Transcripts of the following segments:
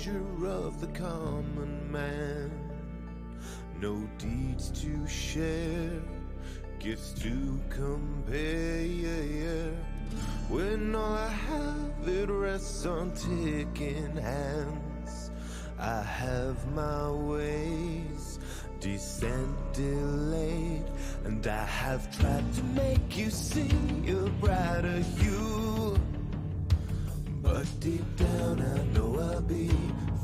measure of the common man. No deeds to share, gifts to compare. When all I have, it rests on ticking hands. I have my ways, descent delayed, and I have tried to make you see a brighter hue. But deep down I know I'll be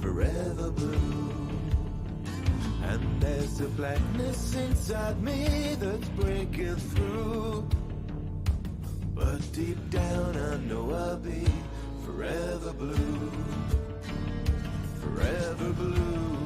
forever blue. And there's a blackness inside me that's breaking through. But deep down I know I'll be forever blue. Forever blue.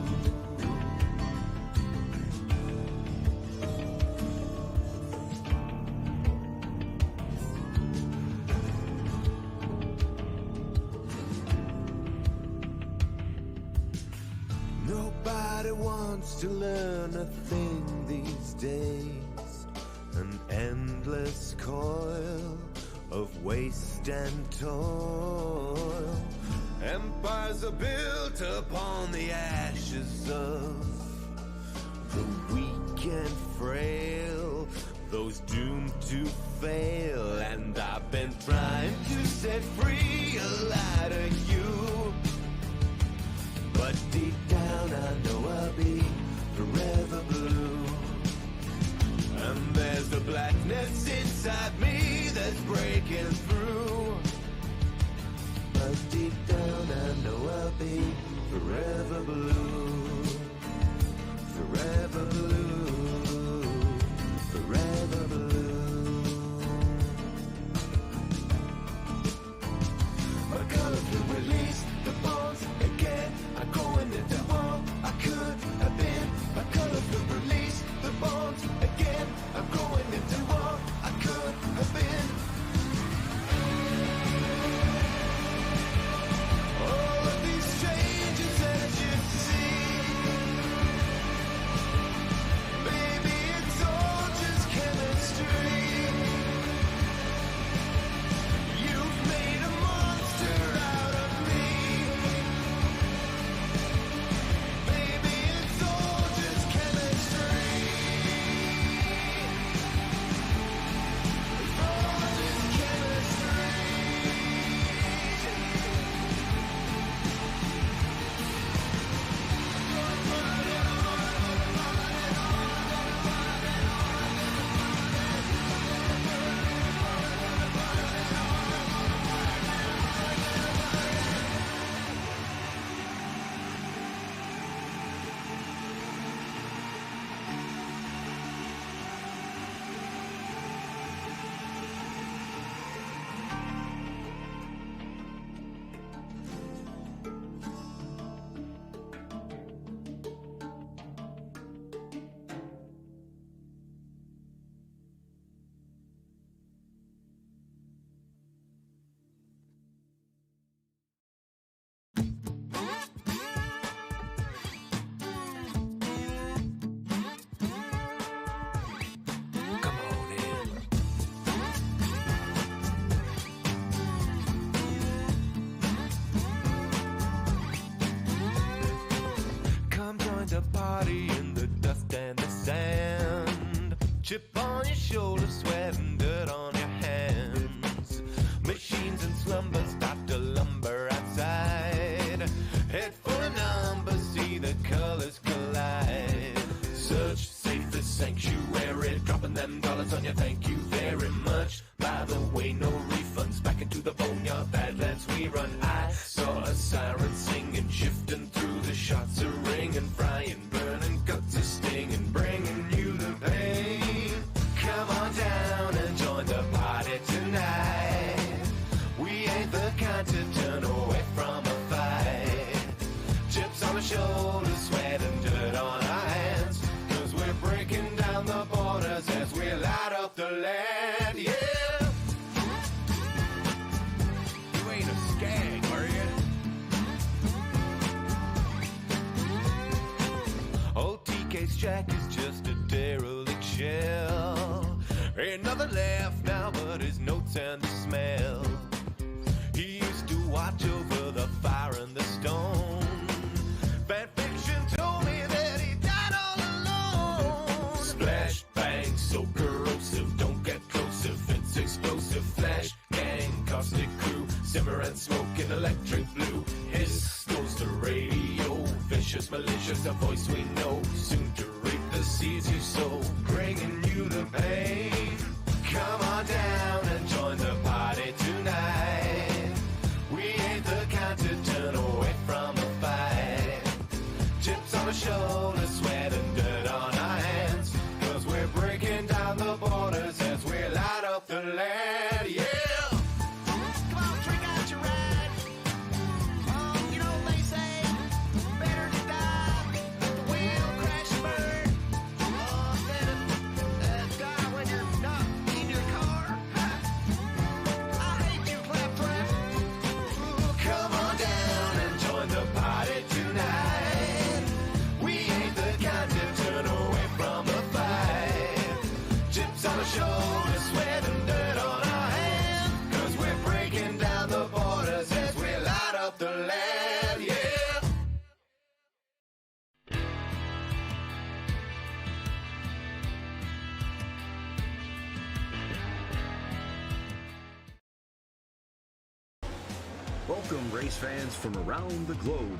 Nobody wants to learn a thing these days. An endless coil of waste and toil. Empires are built upon the ashes of the weak and frail, those doomed to fail. And I've been trying to set free a lighter you. But deep down I know I'll be forever blue. And there's a blackness inside me that's breaking through. But deep down I know I'll be forever blue. Forever blue. Forever blue. My colors will release the bonds again. I'm going into all I could have been. My colors will release the bonds again. I'm going into all I could have been. All of these changes that you see, baby, it's all just chemistry. You've made a monster out of me. Baby, it's all just chemistry. It's all just chemistry. Come on in. Come join the party in the dust and the sand. Chip on your shoulder, sweat and dirt on your hands. Machines and slumber start to lumber outside. Head full of numbers, see the colors collide. Search safest sanctuary, dropping them dollars on you, thank you very much. By the way, no refunds, back into the boneyard, badlands we run. I saw a siren singing, shifting through the shots, a ringing, frying, burning, guts a stinging, bringing you the pain. Come on down and join the party tonight. We ain't the kind to turn away from a fight. Chips on the shoulders, sweat and dirt on our hands, 'cause we're breaking down the borders as we light up the land, yeah. You ain't a skag, are you? Old TK's Jack is just a derelict shell. Ain't nothing left now but his notes and the smell. He used to watch over the fire and the stone. electric blue. Hiss goes the radio, vicious, malicious, a voice we know. Soon to reap the seeds you sow, bringing you the pain. Come on down and join the party tonight. We ain't the kind to turn away from a fight. Chips on the shoulder, sweat and dirt on our hands. 'Cause we're breaking down the borders as we light up the land, yeah! Come on, drink out your ride. Oh, you know they say, better to die at the wheel crash and burn. Oh, than die when you're not in your car. I hate you, claptrap. Come on down and join the party tonight. We ain't the kind to turn away from a fight. Chips on the shoulder, sweat and dirt on our hands. 'Cause we're breaking down the borders as we light up the land, yeah! Welcome, race fans from around the globe.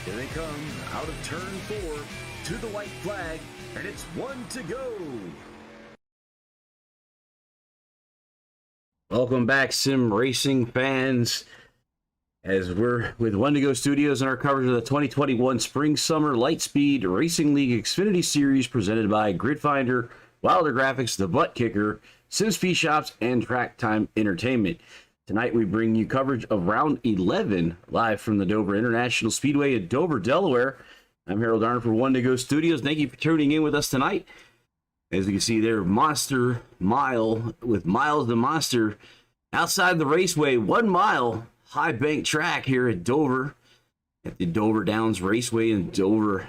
Here they come, out of turn 4, to the white flag, and it's 1 to go. Welcome back, sim racing fans, as we're with 1 to go Studios in our coverage of the 2021 Spring Summer Lightspeed Racing League Xfinity Series presented by Gridfinder, Wilder Graphics, the Buttkicker, SimSpeed Shops, and Track Time Entertainment. Tonight we bring you coverage of round 11 live from the Dover International Speedway in Dover, Delaware. I'm Harold Arner for 1 to go Studios. Thank you for tuning in with us tonight. As you can see there, Monster Mile with Miles the Monster outside the raceway, 1 mile high bank track here at Dover, at the Dover Downs Raceway in Dover,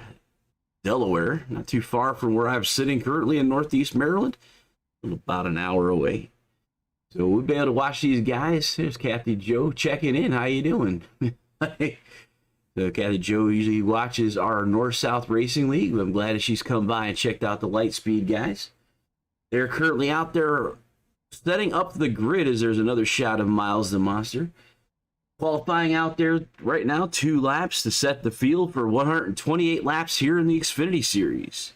Delaware. Not too far from where I'm sitting currently in Northeast Maryland, about an hour away. So we'll be able to watch these guys. There's Kathy Joe checking in. How you doing? So Kathy Joe usually watches our North-South Racing League. I'm glad that she's come by and checked out the Lightspeed guys. They're currently out there setting up the grid as there's another shot of Miles the Monster. Qualifying out there right now, 2 laps to set the field for 128 laps here in the Xfinity Series.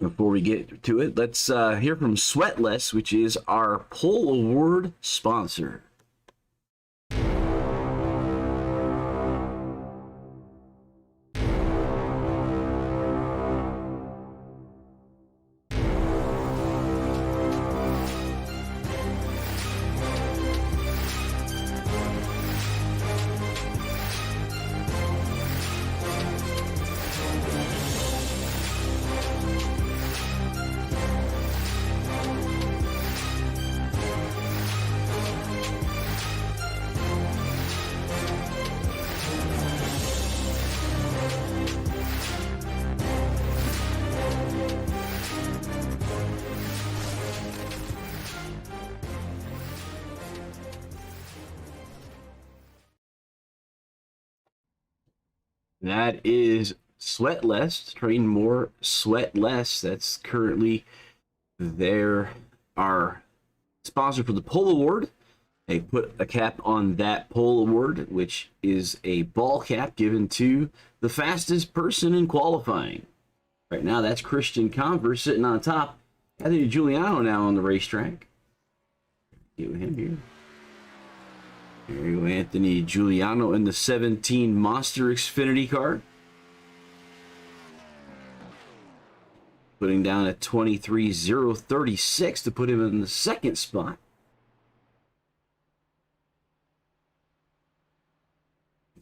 Before we get to it, let's hear from Sweatless, which is our Pole Award sponsor. That is Sweat Less. Train more, sweat less. That's currently our sponsor for the Pole Award. They put a cap on that Pole Award, which is a ball cap given to the fastest person in qualifying. Right now, that's Christian Converse sitting on top. Anthony Giuliano now on the racetrack. Get him here. There you go, Anthony Giuliano in the 17 Monster Xfinity car. Putting down a 23.036 to put him in the second spot.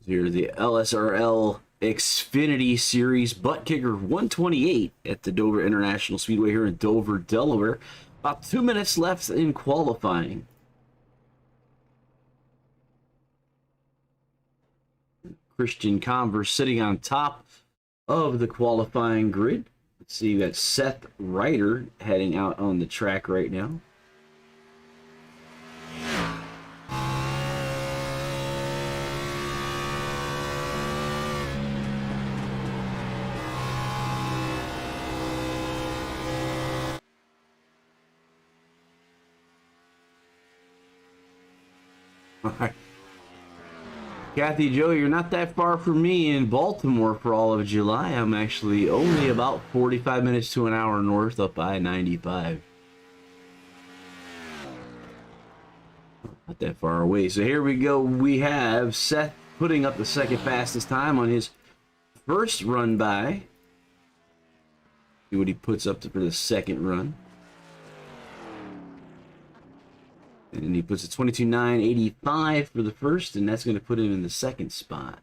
Here's the LSRL Xfinity Series Buttkicker 128 at the Dover International Speedway here in Dover, Delaware. About 2 minutes left in qualifying. Christian Converse sitting on top of the qualifying grid. Let's see, you got Seth Ryder heading out on the track right now. All right. Kathy Joe, you're not that far from me in Baltimore for all of July. I'm actually only about 45 minutes to an hour north up I-95. Not that far away. So here we go. We have Seth putting up the second fastest time on his first run by. See what he puts up for the second run. And he puts a 22.985 for the first, and that's going to put him in the second spot.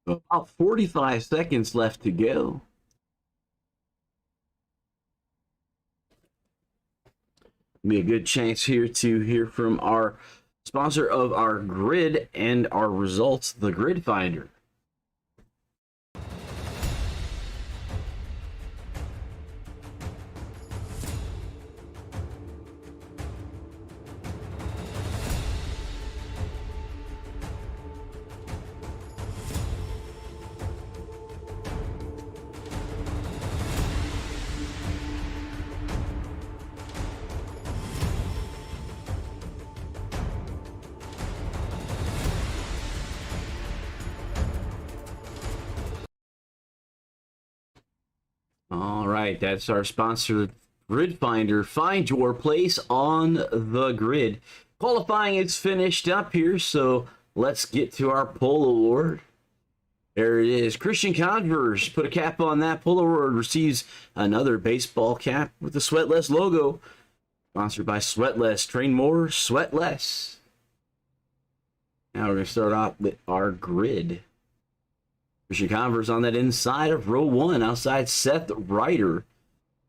So about 45 seconds left to go. Be a good chance here to hear from our sponsor of our grid and our results, the Grid Finder. All right, that's our sponsor, Grid Finder. Find your place on the grid. Qualifying is finished up here, so let's get to our pole award. There it is. Christian Converse put a cap on that. Pole award receives another baseball cap with the Sweatless logo. Sponsored by Sweatless. Train more, sweat less. Now we're going to start off with our grid. Christian Converse on that inside of row 1, outside Seth Ryder.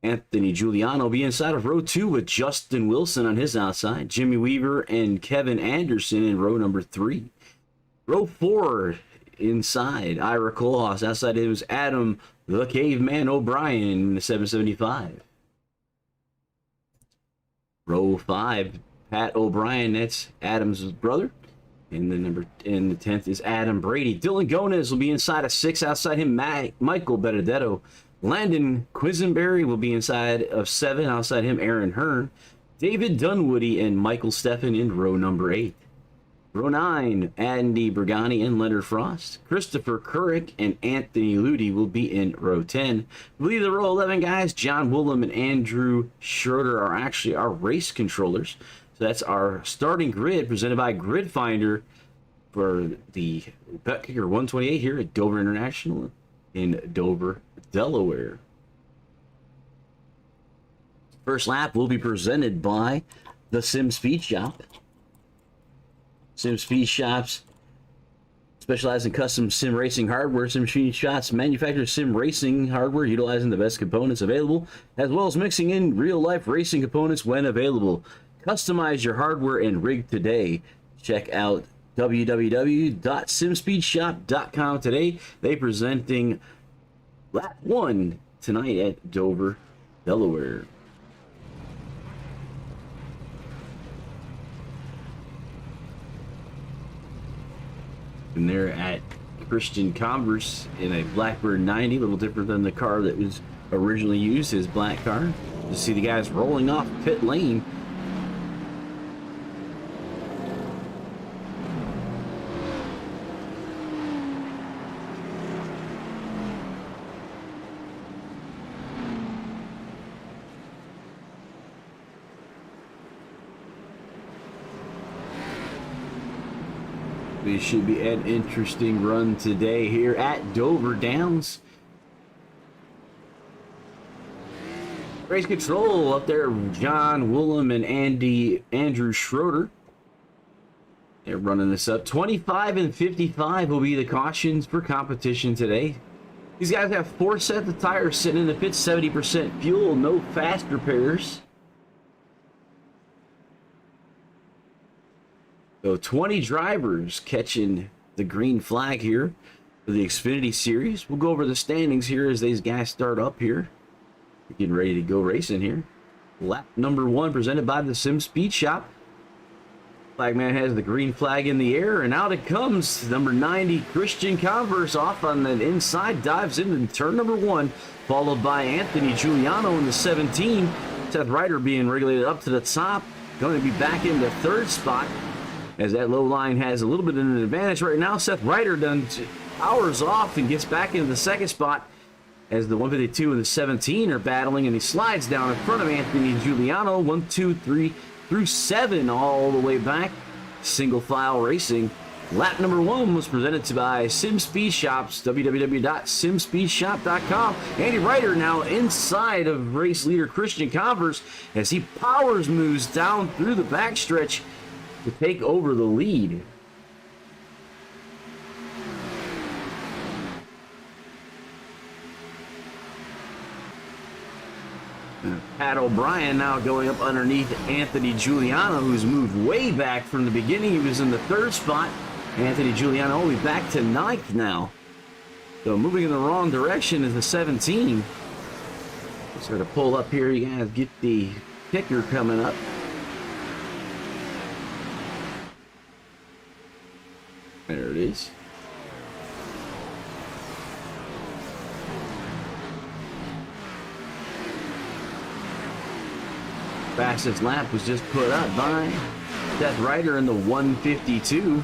Anthony Giuliano will be inside of row 2 with Justin Wilson on his outside. Jimmy Weaver and Kevin Anderson in row number 3. Row 4 inside Ira Kohlhaas. Outside him is Adam the Caveman O'Brien in the 775. Row 5, Pat O'Brien, that's Adam's brother. And the 10th is Adam Brady. Dylan Gonez will be inside of 6. Outside him, Michael Benedetto. Landon Quisenberry will be inside of 7. Outside him, Aaron Hearn. David Dunwoody and Michael Steffen in row number 8. Row 9, Andy Bergani and Leonard Frost. Christopher Couric and Anthony Ludi will be in row 10. I believe the row 11 guys, John Woolham and Andrew Schroeder, are actually our race controllers. So that's our starting grid presented by Grid Finder for the Buttkicker 128 here at Dover International in Dover, Delaware. First lap will be presented by the Sim Speed Shop. Sim Speed Shops specialize in custom sim racing hardware. Sim Speed Shops manufacture sim racing hardware utilizing the best components available, as well as mixing in real-life racing components when available. Customize your hardware and rig today. Check out www.simspeedshop.com today. They presenting lap 1 tonight at Dover, Delaware. And they're at Christian Converse in a Blackbird 90, a little different than the car that was originally used, his black car. You see the guys rolling off pit lane. It should be an interesting run today here at Dover Downs. Race control up there, John Woolham and Andrew Schroeder. They're running this up. 25 and 55 will be the cautions for competition today. These guys have 4 sets of tires sitting in the pit, 70% fuel, no fast repairs. So 20 drivers catching the green flag here for the Xfinity Series. We'll go over the standings here as these guys start up here. We're getting ready to go racing here. Lap number 1 presented by the Sim Speed Shop. Flagman has the green flag in the air, and out it comes. Number 90, Christian Converse, off on the inside, dives into turn number 1, followed by Anthony Giuliano in the 17. Seth Ryder being regulated up to the top, going to be back in the 3rd spot, as that low line has a little bit of an advantage right now. Seth Ryder done powers off and gets back into the 2nd spot, as the 152 and the 17 are battling, and he slides down in front of Anthony Giuliano. 1, 2, 3 through 7 all the way back. Single file racing. Lap number 1 was presented by Sim Speed Shops, www.simspeedshop.com. Andy Ryder now inside of race leader Christian Converse as he moves down through the backstretch to take over the lead. Pat O'Brien now going up underneath Anthony Giuliano, who's moved way back from the beginning. He was in the 3rd spot. Anthony Giuliano only back to 9th now. So moving in the wrong direction is the 17. Sort of pull up here. You guys get the kicker coming up. There it is. Fastest lap was just put up by Seth Ryder in the 152.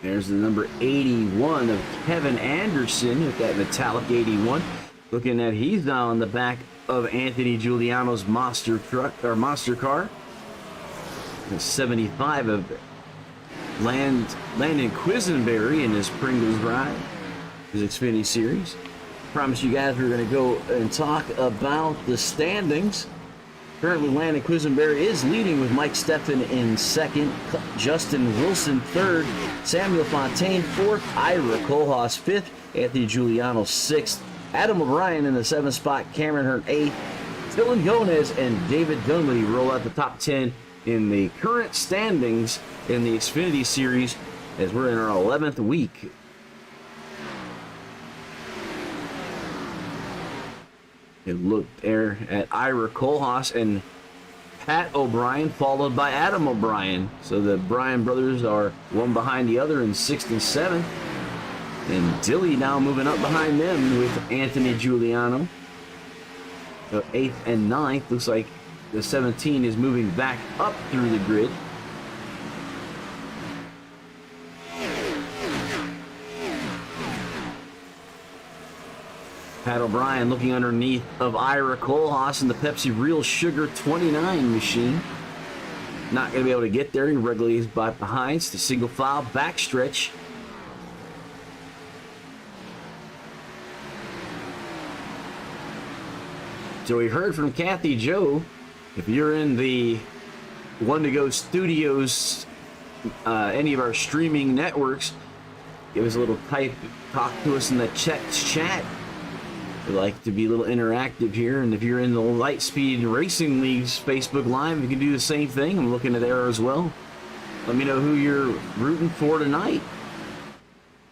There's the number 81 of Kevin Anderson with that metallic 81. Looking at, he's now on the back of Anthony Giuliano's monster truck or monster car. The 75 of Landon Quisenberry in his Pringles ride, his Xfinity Series. Promise you guys we're going to go and talk about the standings. Currently, Landon Quisenberry is leading with Mike Steffen in 2nd, Justin Wilson 3rd, Samuel Fontaine 4th, Ira Kohlhaas 5th, Anthony Giuliano 6th, Adam O'Brien in the 7th spot, Cameron Hearn 8th, Dylan Gomez and David Dunley roll out the top 10 in the current standings in the Xfinity Series as we're in our 11th week. Look there at Ira Kohlhaas and Pat O'Brien, followed by Adam O'Brien. So the Bryan brothers are one behind the other in 6th and 7th. And Dilly now moving up behind them with Anthony Giuliano. So 8th and 9th. Looks like the 17 is moving back up through the grid. Pat O'Brien looking underneath of Ira Kohlhaas in the Pepsi Real Sugar 29 machine. Not going to be able to get there. He regularly is by behind. It's the single file backstretch. So we heard from Kathy Joe. If you're in the One to Go Studios, any of our streaming networks, give us a little type, talk to us in the chat. We like to be a little interactive here, and if you're in the Lightspeed Racing League's Facebook Live, you can do the same thing. I'm looking at there as well. Let me know who you're rooting for tonight.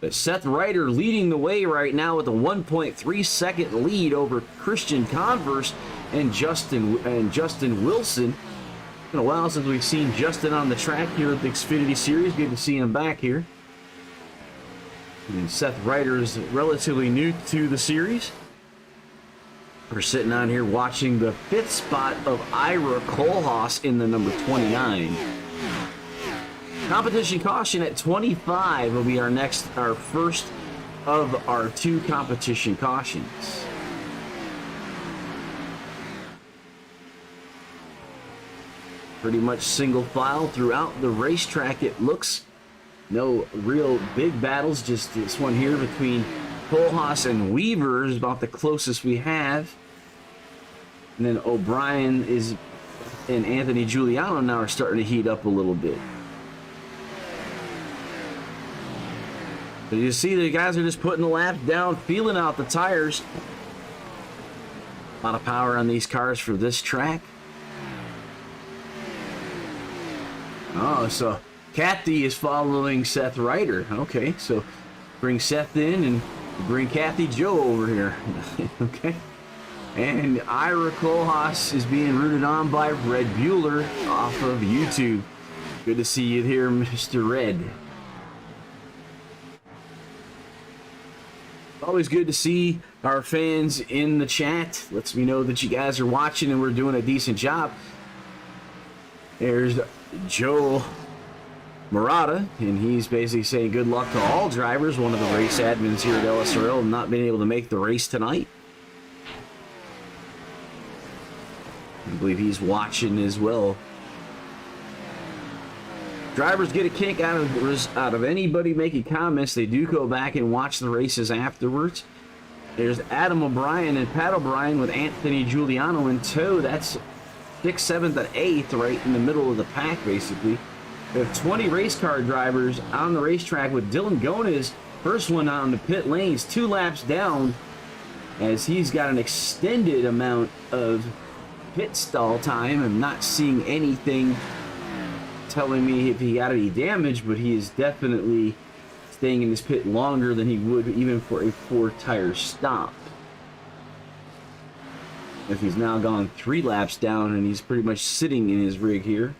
But Seth Ryder leading the way right now with a 1.3 second lead over Christian Converse and Justin Wilson. It's been a while since we've seen Justin on the track here at the Xfinity Series. Good to see him back here. And Seth Ryder is relatively new to the series. We're sitting on here watching the 5th spot of Ira Kohlhaas in the number 29. Competition caution at 25 will be our first of our 2 competition cautions. Pretty much single file throughout the racetrack, it looks. No real big battles, just this one here between Kohlhaas and Weaver is about the closest we have. And then O'Brien and Anthony Giuliano now are starting to heat up a little bit. So you see the guys are just putting the laps down, feeling out the tires. A lot of power on these cars for this track. Oh, so Kathy is following Seth Ryder. Okay, so bring Seth in and bring Kathy Joe over here. Okay. And Ira Kohlhaas is being rooted on by Red Bueller off of YouTube. Good to see you here, Mr. Red. Always good to see our fans in the chat. Lets me know that you guys are watching and we're doing a decent job. There's Joe Murata, and he's basically saying good luck to all drivers. One of the race admins here at LSRL not being able to make the race tonight. I believe he's watching as well. Drivers get a kick out of anybody making comments. They do go back and watch the races afterwards. There's Adam O'Brien and Pat O'Brien with Anthony Giuliano in tow. That's 6th, 7th, and 8th right in the middle of the pack, basically. We have 20 race car drivers on the racetrack with Dylan Gomez, first one on the pit lanes, 2 laps down, as he's got an extended amount of pit stall time. I'm not seeing anything telling me if he got any damage, but he is definitely staying in his pit longer than he would even for a 4-tire stop. If he's now gone 3 laps down and he's pretty much sitting in his rig here.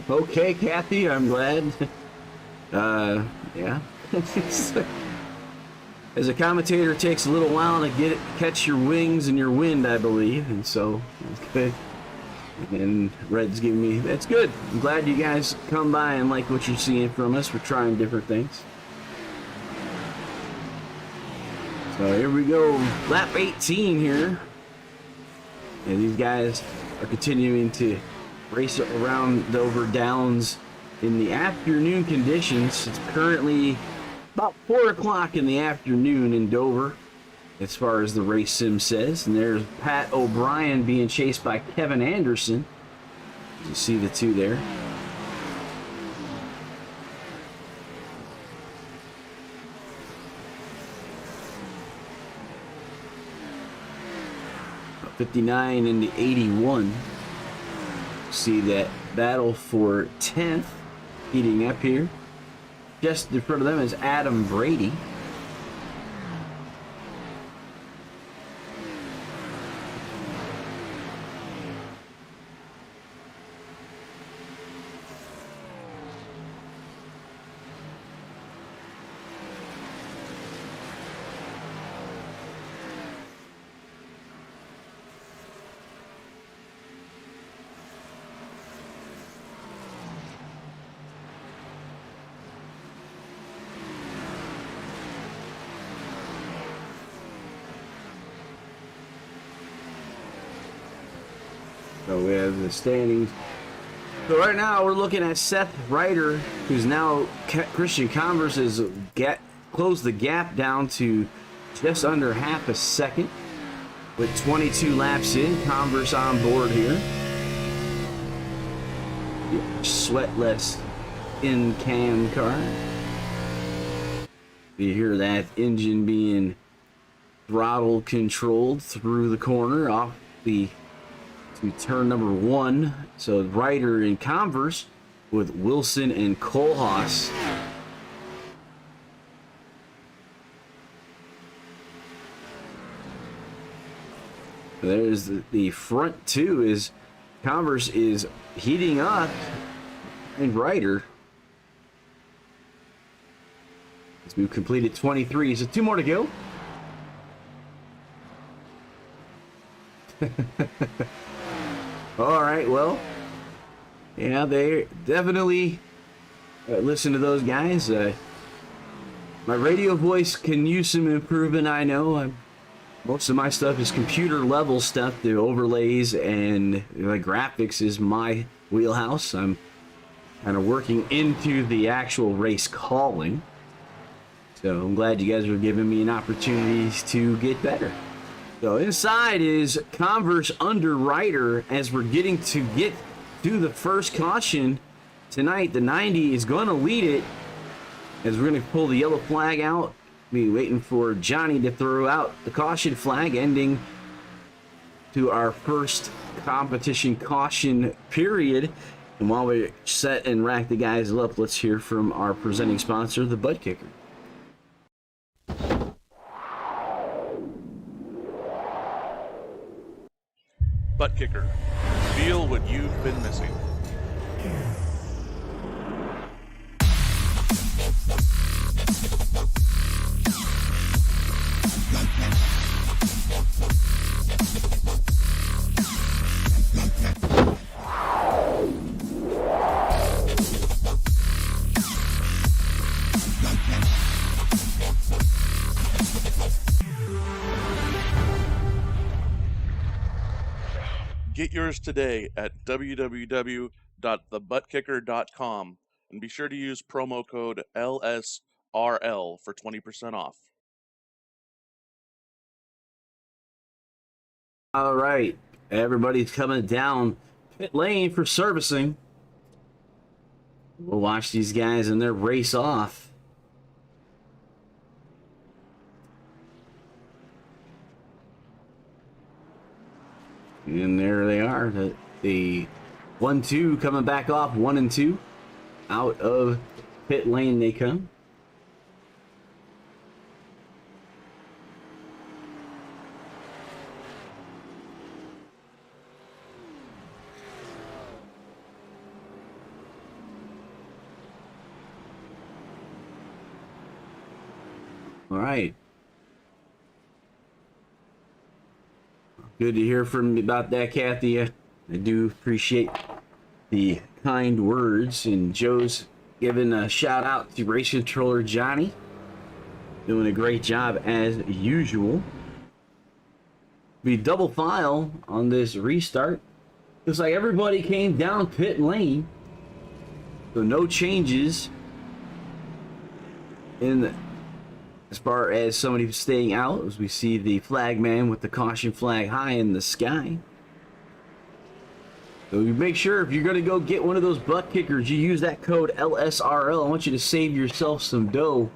Okay, Kathy, I'm glad. Yeah. As a commentator, it takes a little while to catch your wings and your wind, I believe, and so okay. And Red's giving me, that's good. I'm glad you guys come by and like what you're seeing from us. We're trying different things. So here we go, lap 18 here, and these guys are continuing to race around Dover Downs in the afternoon conditions. It's currently about 4 o'clock in the afternoon in Dover, as far as the race sim says. And there's Pat O'Brien being chased by Kevin Anderson. You see the two there. '59 into '81. See that battle for 10th heating up here. Just in front of them is Adam Brady. So we have the standings. So right now we're looking at Seth Ryder, who's now Christian Converse has closed the gap down to just under half a second with 22 laps in. Converse on board here. Sweatless in-cam car. You hear that engine being throttle controlled through the corner off the to turn number 1. So Ryder in Converse with Wilson and Kohlhaas. There's the front two is Converse is heating up and Ryder. As we've completed 23, so 2 more to go. All right, well, yeah, they definitely listen to those guys. My radio voice can use some improvement, I know. Most of my stuff is computer level stuff. The overlays and the graphics is my wheelhouse. I'm kind of working into the actual race calling. So I'm glad you guys were giving me an opportunity to get better. So inside is Converse Underwriter as we're getting to get to the first caution tonight. The 90 is going to lead it as we're going to pull the yellow flag out. Be waiting for Johnny to throw out the caution flag, ending to our first competition caution period. And while we set and rack the guys up, let's hear from our presenting sponsor, the Buttkicker. Buttkicker. Feel what you've been missing. Get yours today at www.thebuttkicker.com and be sure to use promo code LSRL for 20% off. All right, everybody's coming down pit lane for servicing. We'll watch these guys in their race off. And there they are, the 1-2 coming back off, 1 and 2. Out of pit lane they come. All right. Good to hear from you about that, Kathy. I do appreciate the kind words. And Joe's giving a shout out to race controller Johnny. Doing a great job as usual. Be double file on this restart. Looks like everybody came down pit lane. So no changes in as far as somebody staying out, as we see the flag man with the caution flag high in the sky. So you make sure if you're going to go get one of those butt kickers, you use that code LSRL. I want you to save yourself some dough.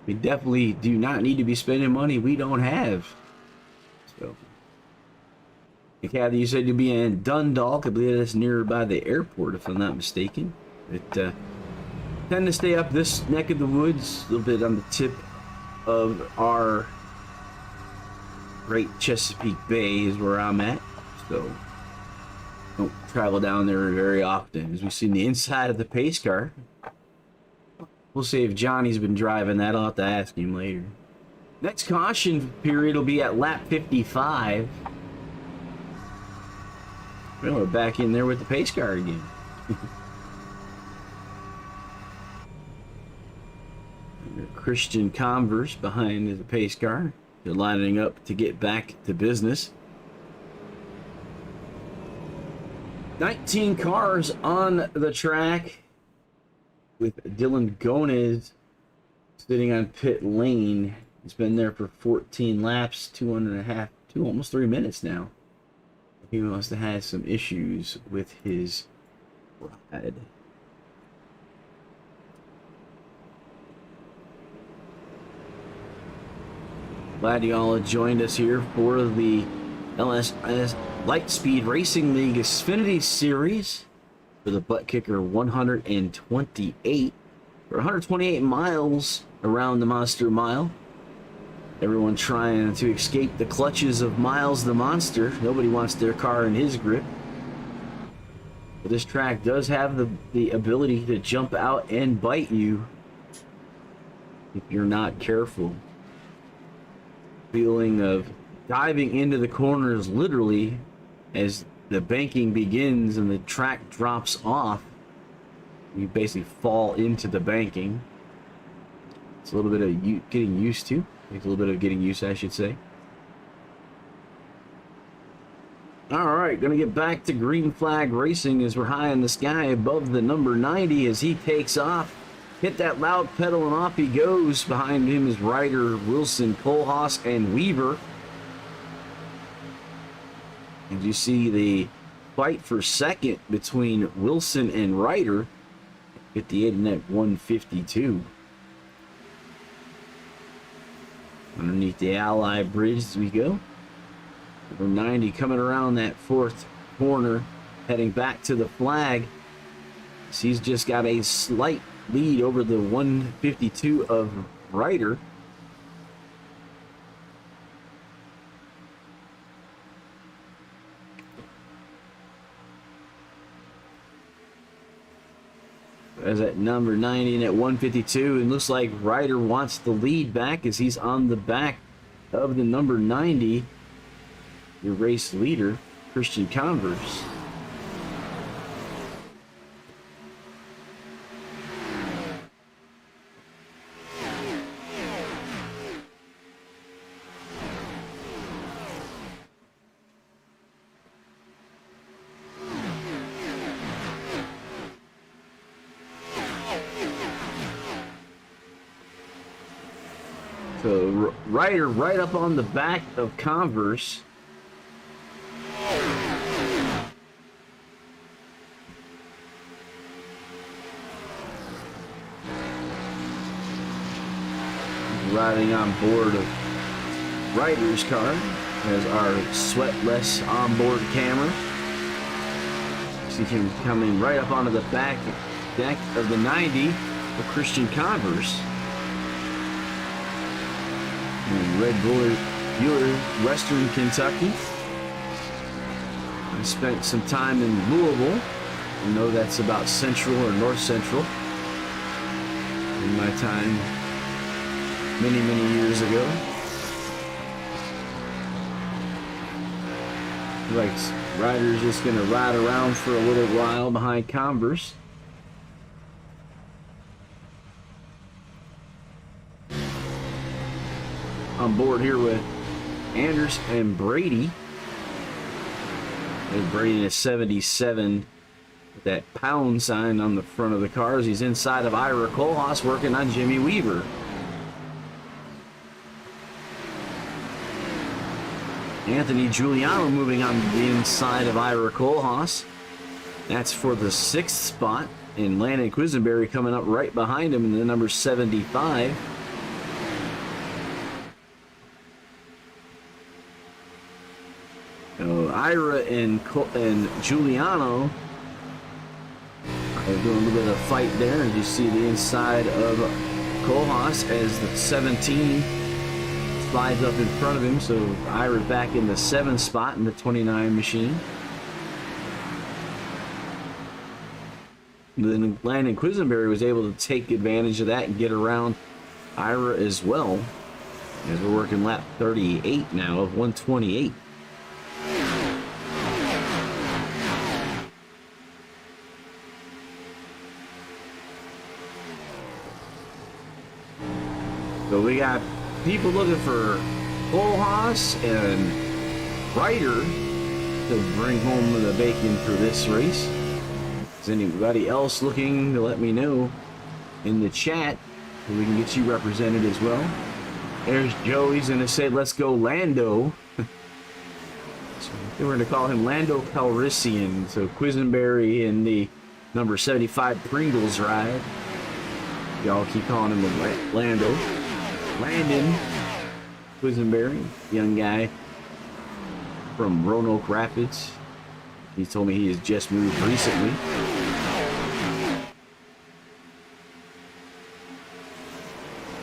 We definitely do not need to be spending money we don't have. So, Kathy, you said you'll be in Dundalk. I believe that's nearby the airport, if I'm not mistaken. It tend to stay up this neck of the woods, a little bit on the tip of our Great Chesapeake Bay is where I'm at. So don't travel down there very often. As we see the inside of the pace car. We'll see if Johnny's been driving that. I'll have to ask him later. Next caution period will be at lap 55. Well, we're back in there with the pace car again. Christian Converse behind the pace car. They're lining up to get back to business. 19 cars on the track with Dylan Gonez sitting on pit lane. He's been there for 14 laps, 2.5, almost 3 minutes now. He must have had some issues with his ride. Glad you all joined us here for the LSRL Lightspeed Racing League Xfinity Series for the Buttkicker 128. For 128 miles around the Monster Mile. Everyone trying to escape the clutches of Miles the Monster. Nobody wants their car in his grip. But this track does have the ability to jump out and bite you if you're not careful. Feeling of diving into the corners literally as the banking begins and the track drops off. You basically fall into the banking. It's a little bit of getting used to. Takes a little bit of getting used to, I should say. Alright, gonna get back to green flag racing as we're high in the sky above the number 90 as he takes off. hit that loud pedal, and off he goes. Behind him is Ryder, Wilson, Kohlhaas, and Weaver. And you see the fight for second between Wilson and Ryder. 58 and that 152. Underneath the Ally Bridge as we go. Number 90 coming around that fourth corner, heading back to the flag. So he's just got a slight lead over the 152 of Ryder. As at number 90 and at 152, and looks like Ryder wants the lead back as he's on the back of the number 90, your race leader, Christian Converse. So Ryder right up on the back of Converse. Riding on board of Ryder's car as our sweatless onboard camera. See him coming right up onto the back deck of the 90 of Christian Converse. In Red Buller, Western Kentucky. I spent some time in Louisville. I know that's about central or north central. In my time many, many years ago. Like Ryder's just going to ride around for a little while behind Converse. On board here with Anders and Brady. And Brady is 77 with that pound sign on the front of the car as he's inside of Ira Kohlhaas working on Jimmy Weaver. Anthony Giuliano moving on the inside of Ira Kohlhaas. That's for the 6th spot. And Landon Quisenberry coming up right behind him in the number 75. Ira and Giuliano are doing a little bit of fight there. As you see the inside of Kohlhaas as the 17 slides up in front of him. So Ira back in the 7th spot in the 29 machine. Then Landon Quisenberry was able to take advantage of that and get around Ira as well. As we're working lap 38 now of 128. So we got people looking for Kohlhaas and Ryder to bring home the bacon for this race. Is anybody else looking to let me know in the chat so we can get you represented as well? There's Joe. He's going to say, let's go Lando. So we're going to call him Lando Calrissian. So Quisenberry in the number 75 Pringles ride. Y'all keep calling him Lando. Landon Quisenberry, young guy from Roanoke Rapids. He told me he has just moved recently.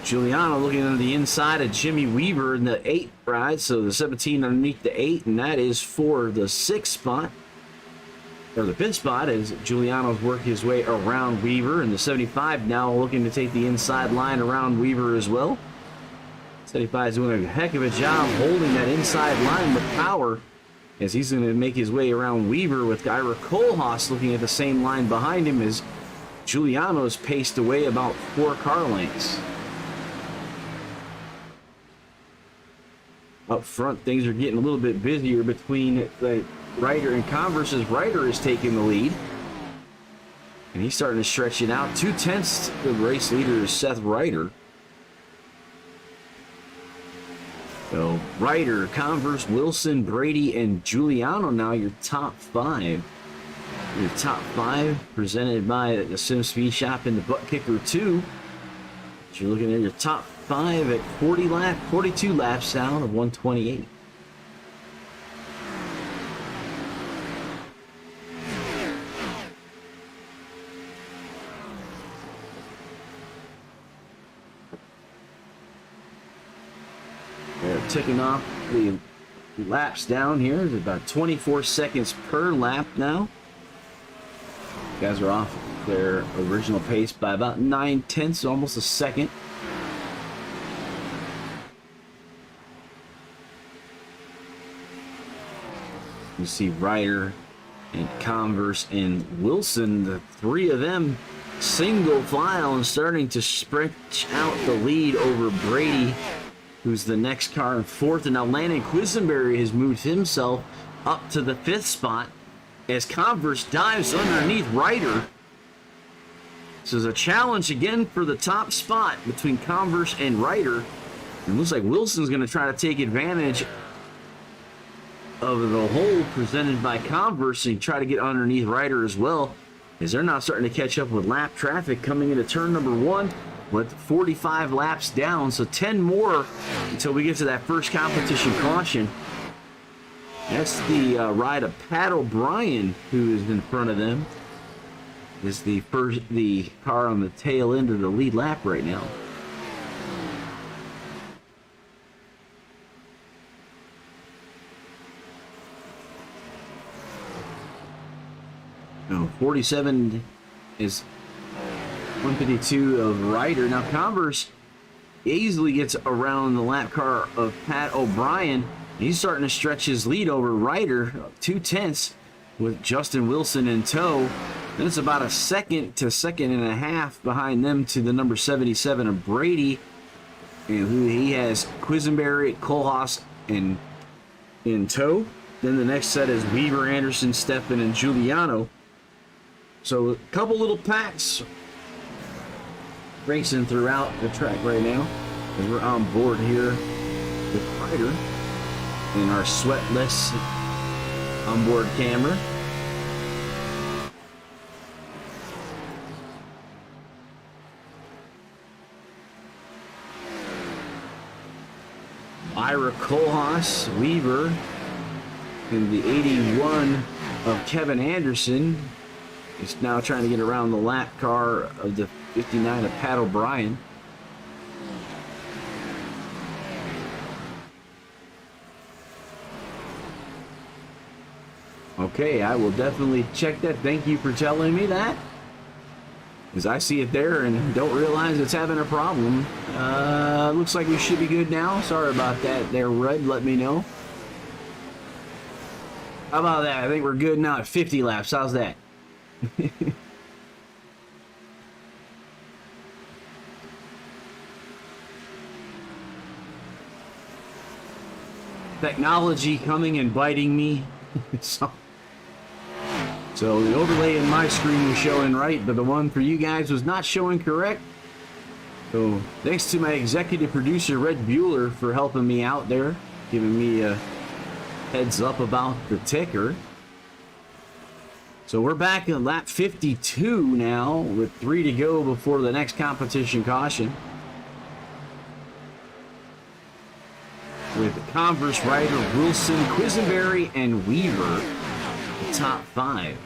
Giuliano looking on the inside of Jimmy Weaver in the 8 ride. So the 17 underneath the 8, and that is for the 6th spot. Or the 5th spot as Giuliano's worked his way around Weaver. And the 75 now looking to take the inside line around Weaver as well. 75 is doing a heck of a job holding that inside line with power as he's going to make his way around Weaver with Ira Kohlhaas looking at the same line behind him as Giuliano's paced away about 4 car lengths. Up front, things are getting a little bit busier between the Ryder and Converse as Ryder is taking the lead. And he's starting to stretch it out. 2/10. The race leader is Seth Ryder. So Ryder, Converse, Wilson, Brady, and Giuliano now your top 5. Your top 5 presented by the Sim Speed Shop in the Buttkicker 2. So you're looking at your top 5 at 42 laps out of 128. They're ticking off the laps down here. There's about 24 seconds per lap now. Guys are off their original pace by about 9/10, almost a second. You see Ryder and Converse and Wilson, the 3 of them single file and starting to stretch out the lead over Brady, who's the next car in 4th. And now Landon Quisenberry has moved himself up to the 5th spot as Converse dives underneath Ryder. This is a challenge again for the top spot between Converse and Ryder. It looks like Wilson's going to try to take advantage of the hole presented by Converse and try to get underneath Ryder as well, as they're now starting to catch up with lap traffic coming into turn number 1 with 45 laps down. So 10 more until we get to that first competition caution. That's the ride of Pat O'Brien, who is in front of them. Is the car on the tail end of the lead lap right now. No, 47 is 152 of Ryder. Now Converse easily gets around the lap car of Pat O'Brien. He's starting to stretch his lead over Ryder, 2/10 with Justin Wilson in tow. Then it's about a second to second and a half behind them to the number 77 of Brady, and who he has Quisenberry, Kohlhaas, and in tow. Then the next set is Weaver, Anderson, Steffen, and Giuliano. So a couple little packs racing throughout the track right now as we're on board here with Ryder in our sweatless onboard camera. Ira Kohlhaas, Weaver, and the 81 of Kevin Anderson is now trying to get around the lap car of the 59 of Pat O'Brien. Okay, I will definitely check that. Thank you for telling me that, because I see it there and don't realize it's having a problem. Looks like we should be good now. Sorry about that there, Red. Let me know. How about that? I think we're good now at 50 laps. How's that? Technology coming and biting me. So the overlay in my screen was showing right, but the one for you guys was not showing correct. So thanks to my executive producer, Red Bueller, for helping me out there, giving me a heads up about the ticker. So we're back in lap 52 now with 3 to go before the next competition caution. With Converse, Ryder, Wilson, Quisenberry, and Weaver, the top 5.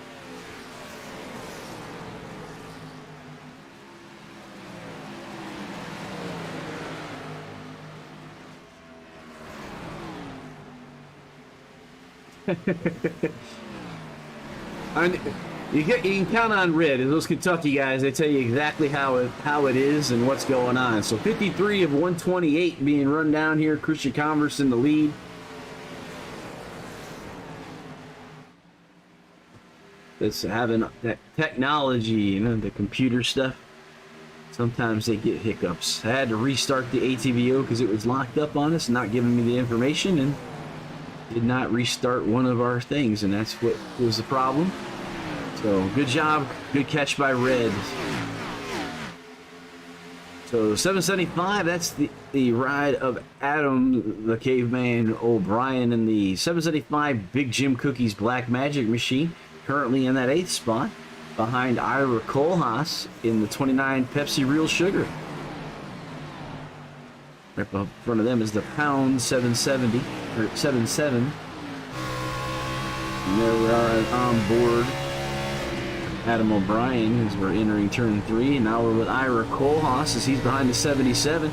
You can count on Red and those Kentucky guys. They tell you exactly how it is and what's going on. So 53 of 128 being run down here. Christian Converse in the lead. That's having that technology, you know, the computer stuff. Sometimes they get hiccups. I had to restart the ATVO because it was locked up on us, not giving me the information, and did not restart one of our things, and that's what was the problem. So So good job, good catch by Red. So 775, that's the ride of Adam the Caveman O'Brien in the 775 Big Jim Cookies Black Magic Machine, currently in that 8th spot, behind Ira Kohlhaas in the 29 Pepsi Real Sugar. Right up front of them is the Pound 770, or 77. And there we are on board Adam O'Brien as we're entering turn 3. And now we're with Ira Kohlhaas as he's behind the 77.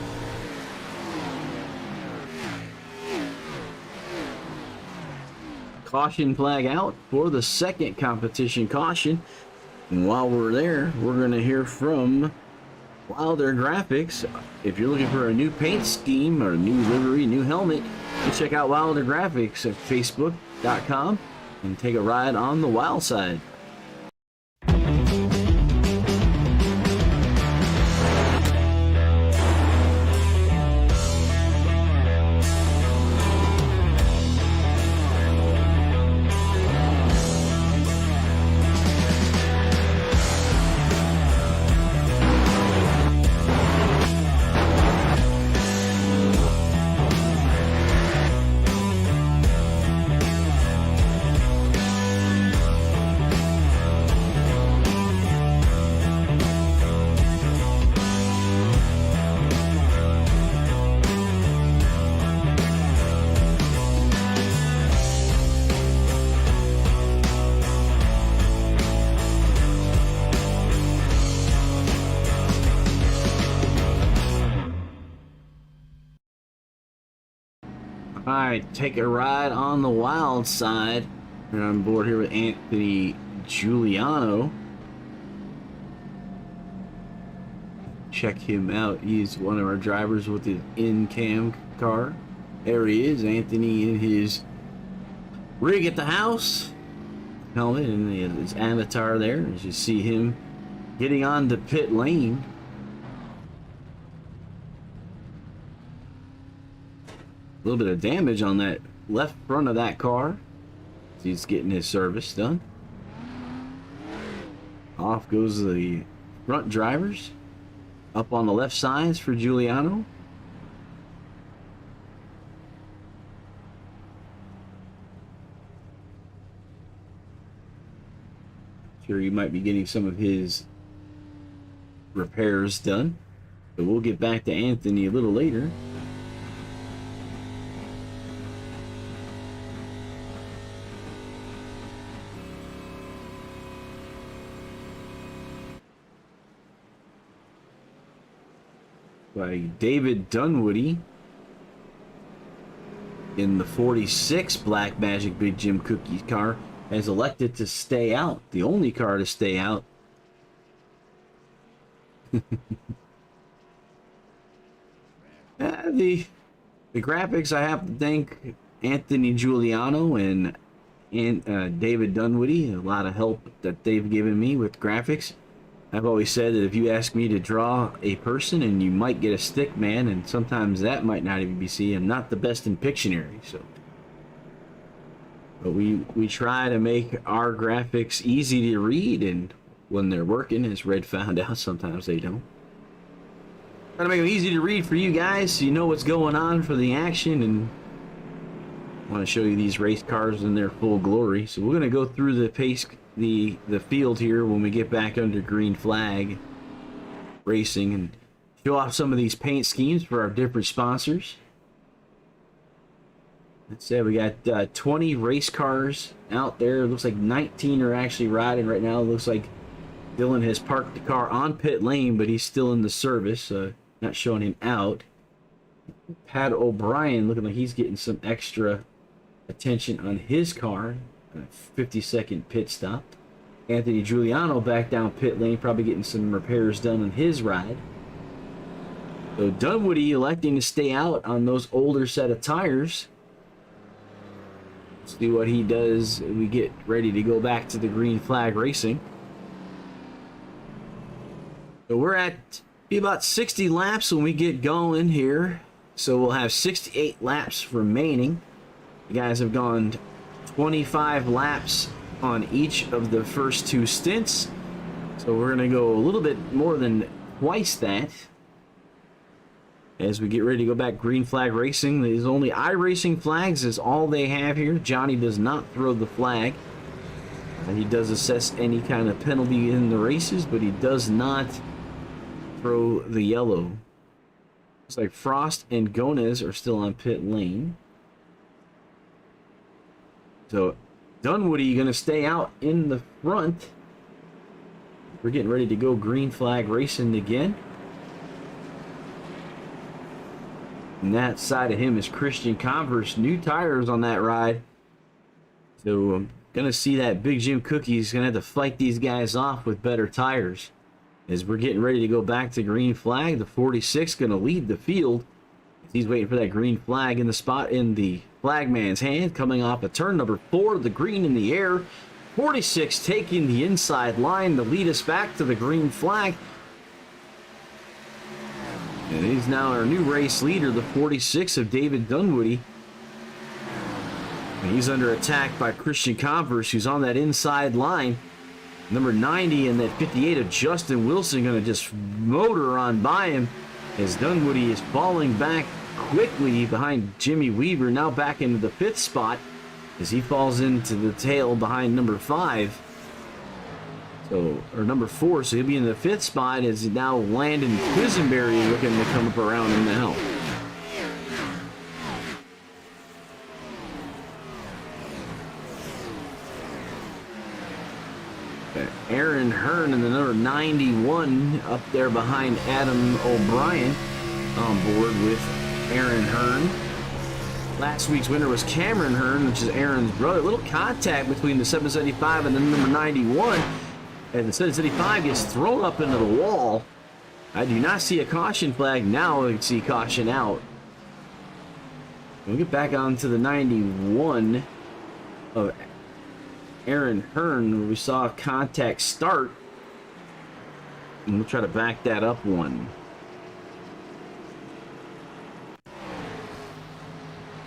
Caution flag out for the second competition caution. And while we're there, we're going to hear from Wilder Graphics. If you're looking for a new paint scheme or a new livery, new helmet, you check out Wilder Graphics at facebook.com and take a ride on the wild side. Alright, take a ride on the wild side. We're on board here with Anthony Giuliano. Check him out. He's one of our drivers with his in-cam car. There he is, Anthony in his rig at the house. Helmet and his avatar there. As you see him getting on to pit lane. A little bit of damage on that left front of that car. He's getting his service done. Off goes the front drivers. Up on the left sides for Giuliano. Sure, you might be getting some of his repairs done. But we'll get back to Anthony a little later. By David Dunwoody in the 46 Black Magic Big Jim Cookies car has elected to stay out. The only car to stay out. The graphics, I have to thank Anthony Giuliano and David Dunwoody. A lot of help that they've given me with graphics. I've always said that if you ask me to draw a person and you might get a stick man, and sometimes that might not even be seen. I'm not the best in Pictionary, so. But we try to make our graphics easy to read, and when they're working, as Red found out, sometimes they don't. Try to make them easy to read for you guys so you know what's going on for the action, and I want to show you these race cars in their full glory. So we're going to go through the pace. The field here when we get back under green flag racing and show off some of these paint schemes for our different sponsors. Let's say we got 20 race cars out there. It looks like 19 are actually riding right now. It looks like Dylan has parked the car on pit lane, but he's still in the service, not showing him out. Pat O'Brien looking like he's getting some extra attention on his car. A 50-second pit stop. Anthony Giuliano back down pit lane, probably getting some repairs done on his ride. So Dunwoody electing to stay out on those older set of tires. Let's see what he does when we get ready to go back to the green flag racing. So we're at about 60 laps when we get going here. So we'll have 68 laps remaining. The guys have gone 25 laps on each of the first 2 stints. So we're going to go a little bit more than twice that. As we get ready to go back, green flag racing. These only iRacing flags is all they have here. Johnny does not throw the flag. And he does assess any kind of penalty in the races, but he does not throw the yellow. Looks like Frost and Gomez are still on pit lane. So Dunwoody going to stay out in the front. We're getting ready to go green flag racing again. And that side of him is Christian Converse. New tires on that ride. So I'm going to see that Big Jim Cookie is going to have to fight these guys off with better tires. As we're getting ready to go back to green flag, the 46 going to lead the field. He's waiting for that green flag in the spot in the flagman's hand. Coming off of turn number 4, the green in the air. 46 taking the inside line to lead us back to the green flag. And he's now our new race leader, the 46 of David Dunwoody. And he's under attack by Christian Converse, who's on that inside line. Number 90 and that 58 of Justin Wilson going to just motor on by him as Dunwoody is falling back quickly behind Jimmy Weaver, now back into the 5th spot as he falls into the tail behind number 5. Or number 4, so he'll be in the 5th spot as now Landon Quisenberry looking to come up around him now. Aaron Hearn and the number 91 up there behind Adam O'Brien on board with Aaron Hearn. Last week's winner was Cameron Hearn, which is Aaron's brother. A little contact between the 775 and the number 91. And the 775 gets thrown up into the wall. I do not see a caution flag. Now I see caution out. We'll get back onto the 91 of Aaron Hearn, where we saw contact start. And we'll try to back that up one.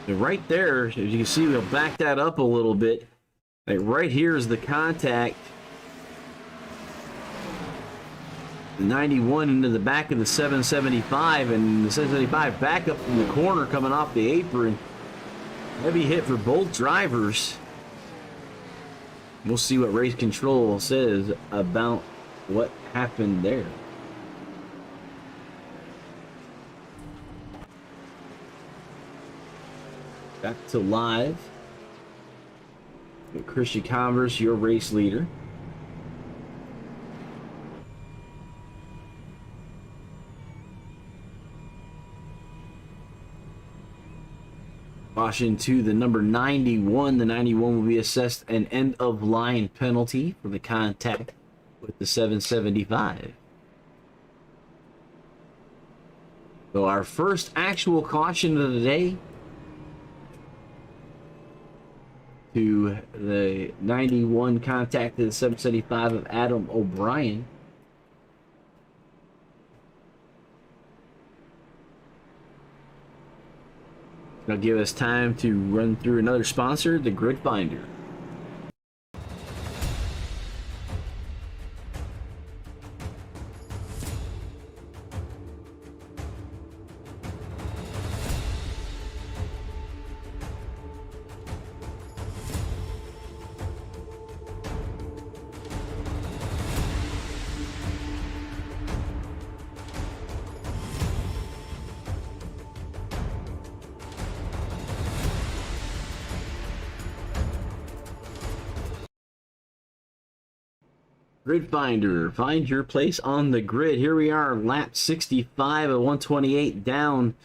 So right there, as you can see, we'll back that up a little bit. Like right here is the contact. The 91 into the back of the 775, and the 775 back up in the corner coming off the apron. Heavy hit for both drivers. We'll see what race control says about what happened there. Back to live. With Christian Converse, your race leader. Caution to the number 91. The 91 will be assessed an end-of-line penalty for the contact with the 775. So our first actual caution of the day to the 91 contact to the 775 of Adam O'Brien. It'll give us time to run through another sponsor, the Grid Finder. Grid Finder, find your place on the grid. Here we are, lap 65 at 128 down.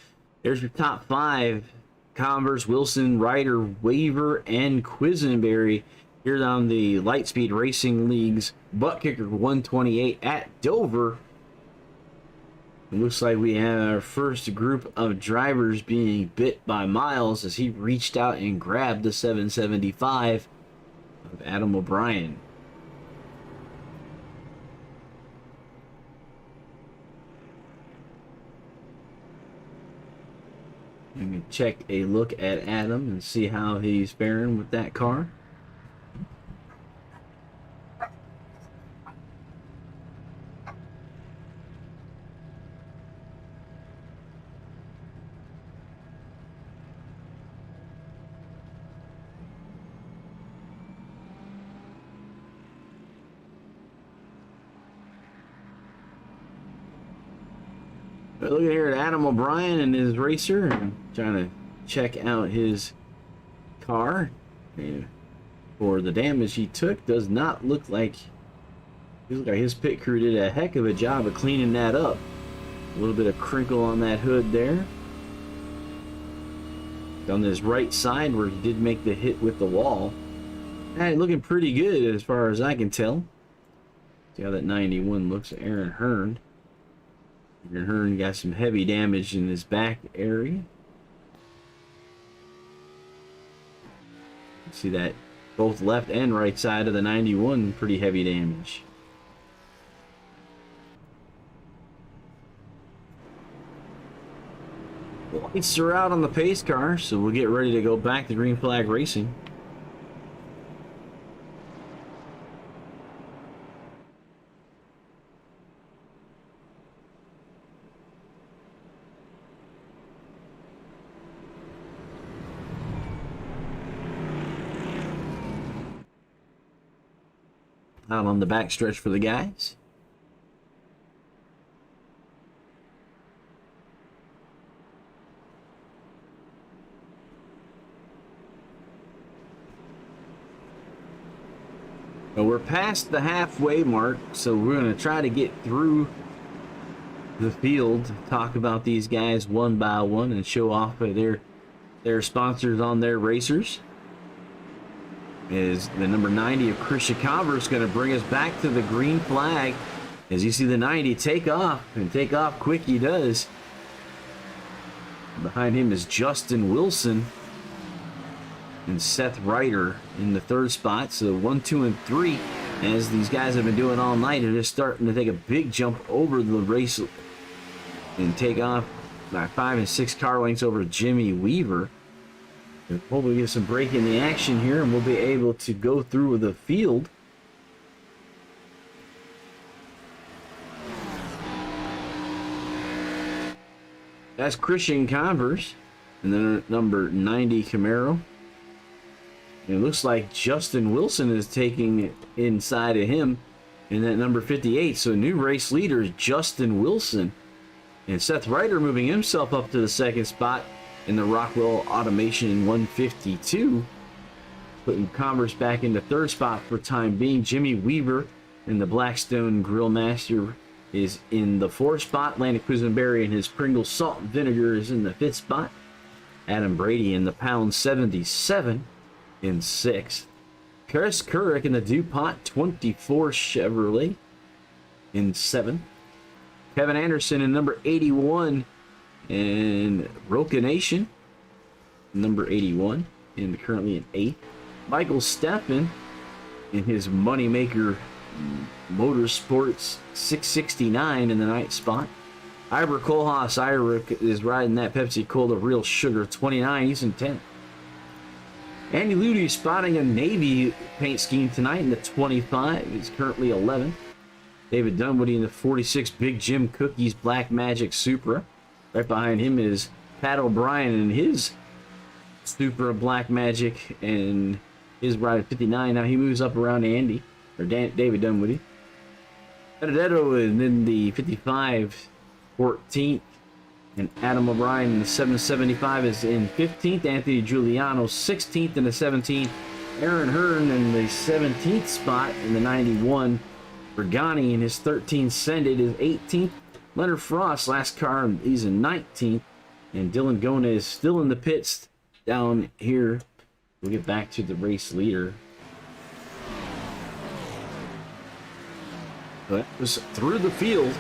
There's your top 5. Converse, Wilson, Ryder, Waver, and Quisenberry. Here on the Lightspeed Racing League's Buttkicker 128 at Dover. It looks like we have our first group of drivers being bit by Miles as he reached out and grabbed the 775 of Adam O'Brien. We can check a look at Adam and see how he's faring with that car. But looking here at Adam O'Brien and his racer, and trying to check out his car. And for the damage he took, does not look like his pit crew did a heck of a job of cleaning that up. A little bit of crinkle on that hood there. On this right side where he did make the hit with the wall. Hey, looking pretty good as far as I can tell. See how that 91 looks at Aaron Hearn. Aaron Hearn got some heavy damage in his back area. See that both left and right side of the 91 pretty heavy damage. Lights are out on the pace car, so we'll get ready to go back to green flag racing. Out on the back stretch for the guys. Well, we're past the halfway mark, so we're going to try to get through the field, talk about these guys one by one, and show off their sponsors on their racers. Is the number 90 of Christian Converse going to bring us back to the green flag. As you see the 90 take off, and take off quick he does. Behind him is Justin Wilson and Seth Ryder in the third spot. So 1, 2, and 3, as these guys have been doing all night, are just starting to take a big jump over the race and take off by 5 and 6 car lengths over Jimmy Weaver. And hopefully get some break in the action here, and we'll be able to go through the field. That's Christian Converse, and then number 90 Camaro. And it looks like Justin Wilson is taking it inside of him in that number 58. So new race leader is Justin Wilson. And Seth Ryder moving himself up to the second spot in the Rockwell Automation 152. Putting Converse back into third spot for time being. Jimmy Weaver in the Blackstone Grill Master is in the fourth spot. Landon Quisenberry and his Pringles Salt and Vinegar is in the fifth spot. Adam Brady in the Pound 77 in sixth. Chris Couric in the DuPont 24 Chevrolet in seventh. Kevin Anderson in number 81 and Roca Nation, number 81, and currently in 8th. Michael Steffen in his Moneymaker Motorsports 669 in the 9th spot. Ira Kohlhaas, Ira is riding that Pepsi Cola Real Sugar 29, he's in 10th. Andy Ludy spotting a navy paint scheme tonight in the 25, he's currently 11th. David Dunwoody in the 46 Big Jim Cookies Black Magic Supra. Right behind him is Pat O'Brien and his Supra Black Magic and his ride at 59. Now he moves up around Andy, or David Dunwoody. Benedetto in the 55, 14th. And Adam O'Brien in the 775 is in 15th. Anthony Giuliano 16th in the 17th. Aaron Hearn in the 17th spot in the 91. Regani in his 13 Sended is 18th. Leonard Frost, last car, he's in 19th. And Dylan Gona is still in the pits down here. We'll get back to the race leader. So that was through the field.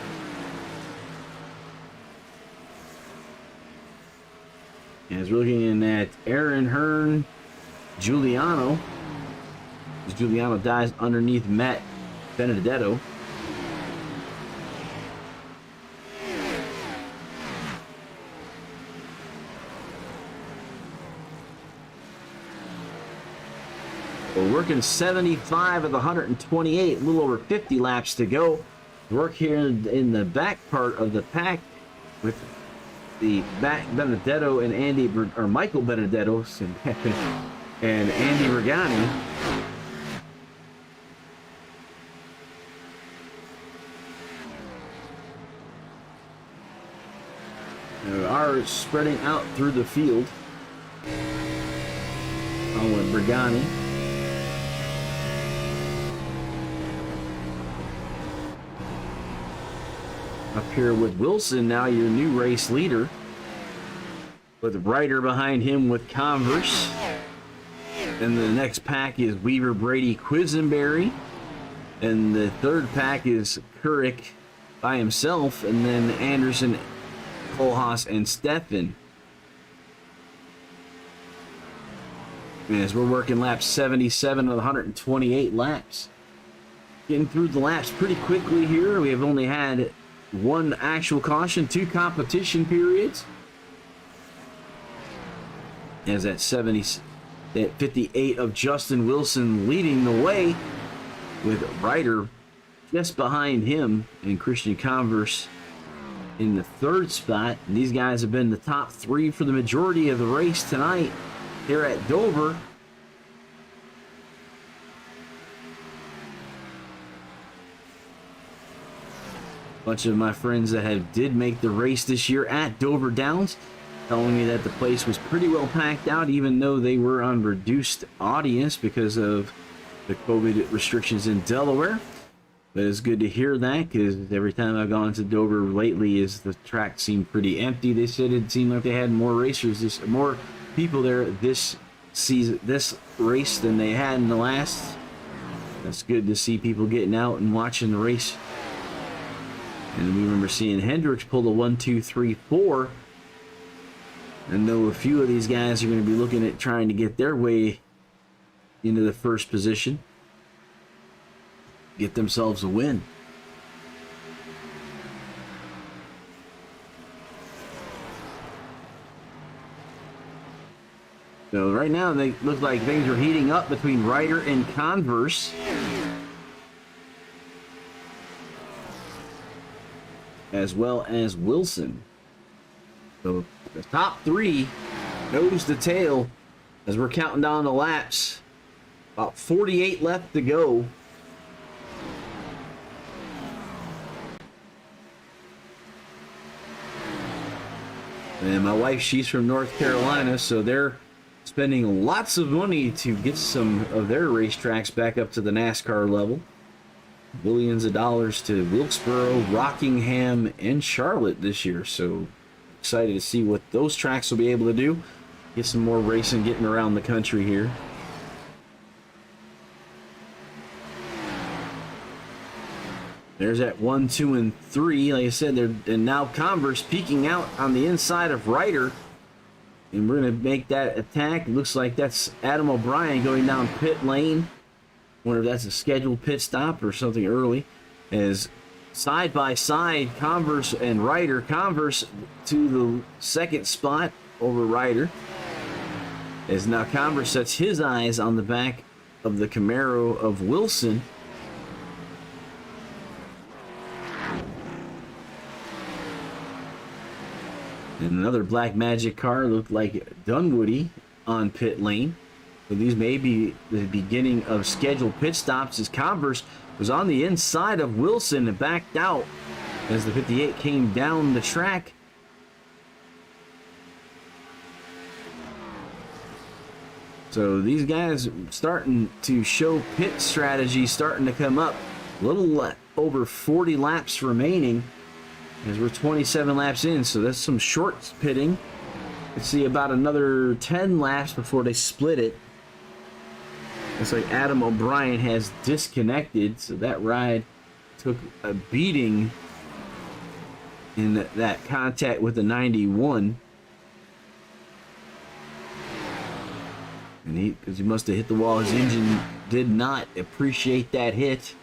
As we're looking at Aaron Hearn, Giuliano. As Giuliano dies underneath Matt Benedetto. We're working 75 of the 128, a little over 50 laps to go. Work here in the back part of the pack with the back Benedetto and Michael Benedetto and Andy Regani. cars spreading out through the field. On with Brigani. Up here with Wilson, now your new race leader. With Ryder behind him with Converse. And the next pack is Weaver, Brady, Quisenberry. And the third pack is Couric by himself. And then Anderson, Kohlhaas, and Steffen. As we're working lap 77 of the 128 laps. Getting through the laps pretty quickly here. We have only had one actual caution, 2 competition periods. As at 58 of Justin Wilson leading the way, with Ryder just behind him and Christian Converse in the third spot. And these guys have been the top 3 for the majority of the race tonight here at Dover. Bunch of my friends that did make the race this year at Dover Downs telling me that the place was pretty well packed out, even though they were on reduced audience because of the COVID restrictions in Delaware. But it's good to hear that, because every time I've gone to Dover lately, the track seemed pretty empty. They said it seemed like they had more racers, more people there this season, this race, than they had in the last. That's good to see people getting out and watching the race. And we remember seeing Hendricks pull the 1, 2, 3, 4. And though a few of these guys are going to be looking at trying to get their way into the first position, get themselves a win. So right now they look like things are heating up between Ryder and Converse. As well as Wilson. So the top 3 nose to tail as we're counting down the laps. About 48 left to go. And my wife, she's from North Carolina, so they're spending lots of money to get some of their racetracks back up to the NASCAR level. Billions of dollars to Wilkesboro, Rockingham, and Charlotte this year. So excited to see what those tracks will be able to do. Get some more racing getting around the country here. There's that 1, 2, and 3. Like I said, and now Converse peeking out on the inside of Ryder. And we're going to make that attack. Looks like that's Adam O'Brien going down pit lane. Wonder if that's a scheduled pit stop or something early. As side by side, Converse and Ryder. Converse to the second spot over Ryder. As now Converse sets his eyes on the back of the Camaro of Wilson. And another Black Magic car looked like Dunwoody on pit lane. So these may be the beginning of scheduled pit stops, as Converse was on the inside of Wilson and backed out as the 58 came down the track. So these guys starting to show pit strategy starting to come up. A little over 40 laps remaining as we're 27 laps in, so that's some short pitting. Let's see about another 10 laps before they split it. Looks like Adam O'Brien has disconnected, so that ride took a beating in that contact with the 91. And because he must have hit the wall, his engine did not appreciate that hit.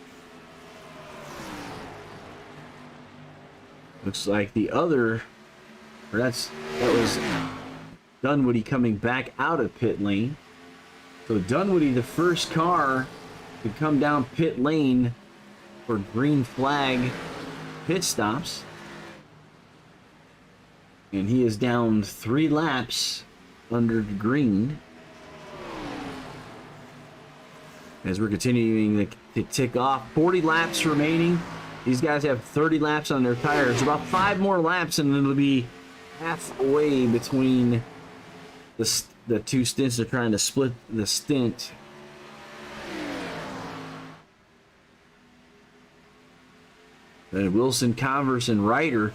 Looks like the other, or that was Dunwoody coming back out of pit lane. So Dunwoody, the first car to come down pit lane for green flag pit stops. And he is down 3 laps under green. As we're continuing to tick off, 40 laps remaining. These guys have 30 laps on their tires. About 5 more laps and it'll be halfway between the two stints. They're trying to split the stint. And Wilson, Converse, and Ryder.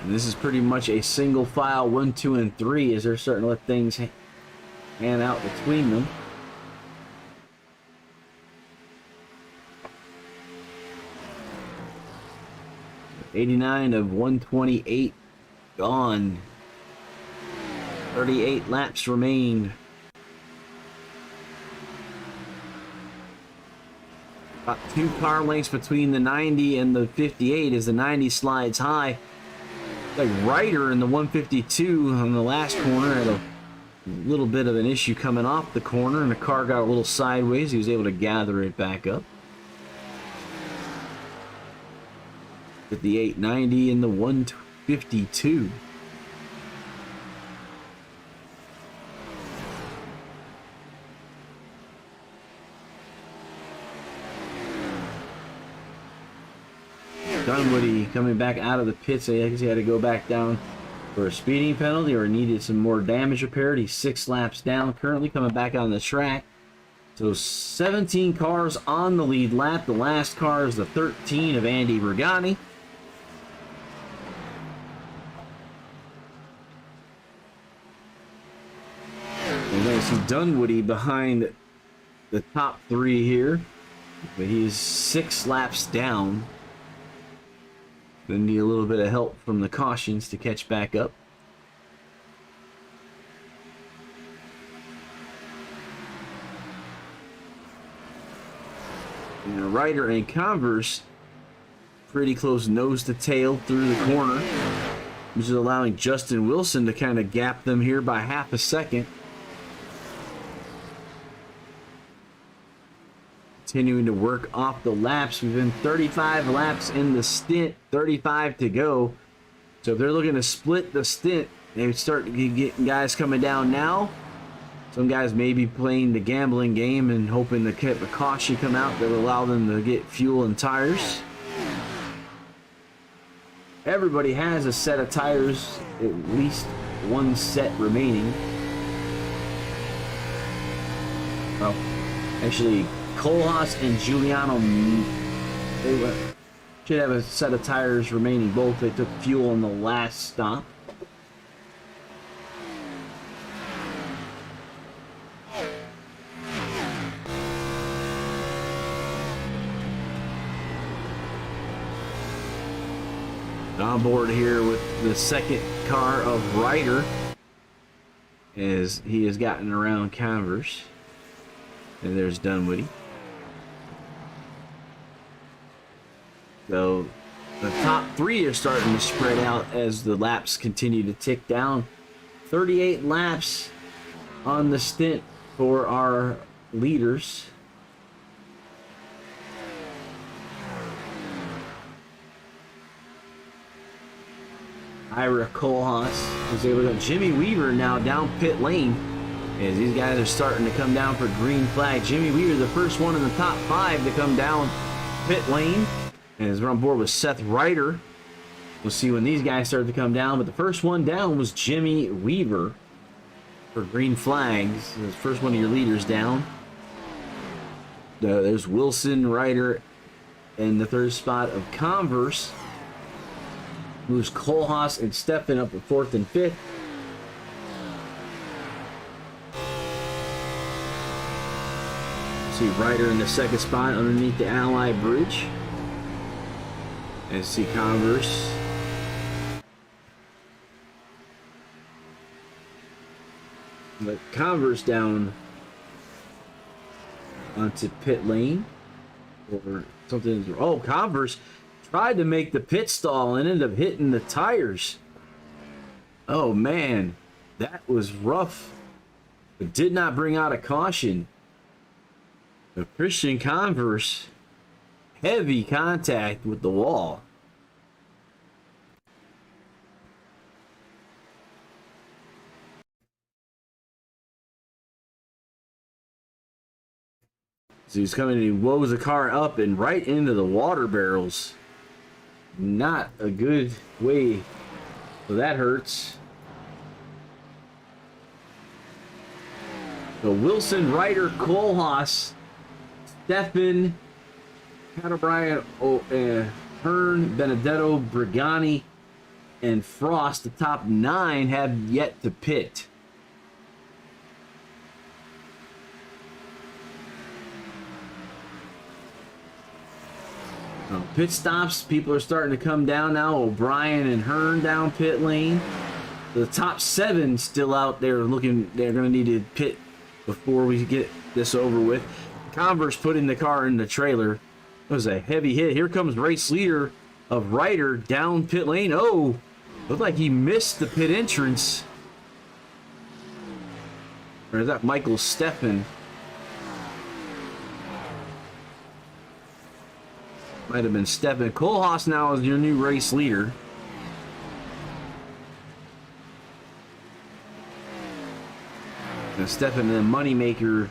And this is pretty much a single file 1, 2, and 3 as they're starting to let things hand out between them. '89 of 128 gone. 38 laps remain. About 2 car lengths between the 90 and the 58 as the 90 slides high. Like Ryder in the 152 on the last corner had a little bit of an issue coming off the corner, and the car got a little sideways. He was able to gather it back up. 58, 90 in the 152. Dunwoody coming back out of the pits. I guess he had to go back down for a speeding penalty or needed some more damage repaired. He's 6 laps down currently, coming back on the track. So 17 cars on the lead lap. The last car is the 13 of Andy Regani. And then see Dunwoody behind the top 3 here, but he's 6 laps down. Gonna need a little bit of help from the cautions to catch back up. And Ryder and Converse pretty close nose to tail through the corner, which is allowing Justin Wilson to kind of gap them here by half a second. Continuing to work off the laps. We've been 35 laps in the stint, 35 to go. So if they're looking to split the stint, they would start getting guys coming down now. Some guys may be playing the gambling game and hoping to get a caution come out that will allow them to get fuel and tires. Everybody has a set of tires, at least one set remaining. Well, actually, Kohlhaas and Giuliano, they should have a set of tires remaining. Both they took fuel on the last stop. On board here with the second car of Ryder as he has gotten around Converse. And there's Dunwoody. So the top 3 are starting to spread out as the laps continue to tick down. 38 laps on the stint for our leaders. Ira Kohlhaas was able to go. Jimmy Weaver now down pit lane as these guys are starting to come down for green flag. Jimmy Weaver, the first one in the top 5 to come down pit lane. And as we're on board with Seth Ryder, we'll see when these guys start to come down. But the first one down was Jimmy Weaver for green flags. The first one of your leaders down. There's Wilson, Ryder, and the third spot of Converse. Moves Kohlhaas and Steffen up at 4th and 5th. See Ryder in the second spot underneath the Ally Bridge. And see Converse. But Converse down onto pit lane. Or something. Oh, Converse tried to make the pit stall and ended up hitting the tires. Oh man, that was rough. But did not bring out a caution. But Christian Converse, heavy contact with the wall. So he's coming and he woes the car up and right into the water barrels. Not a good way. So that hurts. So Wilson, Ryder, Kohlhaas, Steffen, Pat O'Brien, Hearn, Benedetto, Brigani, and Frost. The top 9 have yet to pit. Pit stops, people are starting to come down now. O'Brien and Hearn down pit lane. The top 7 still out there looking. They're going to need to pit before we get this over with. Converse putting the car in the trailer. It was a heavy hit. Here comes race leader of Ryder down pit lane. Oh, looked like he missed the pit entrance. Or is that Michael Steffen? Might have been Steffen. Kohlhaas now is your new race leader. And Steffen, the moneymaker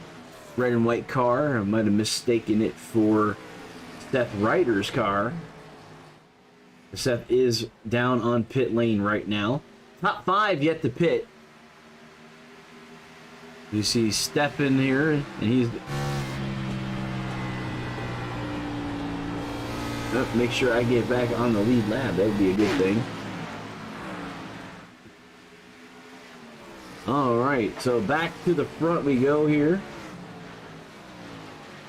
red and white car. I might have mistaken it for Seth Ryder's car. Seth is down on pit lane right now. Top 5 yet to pit. You see Steffen here, and he's... Make sure I get back on the lead lap. That would be a good thing. All right, so back to the front we go here.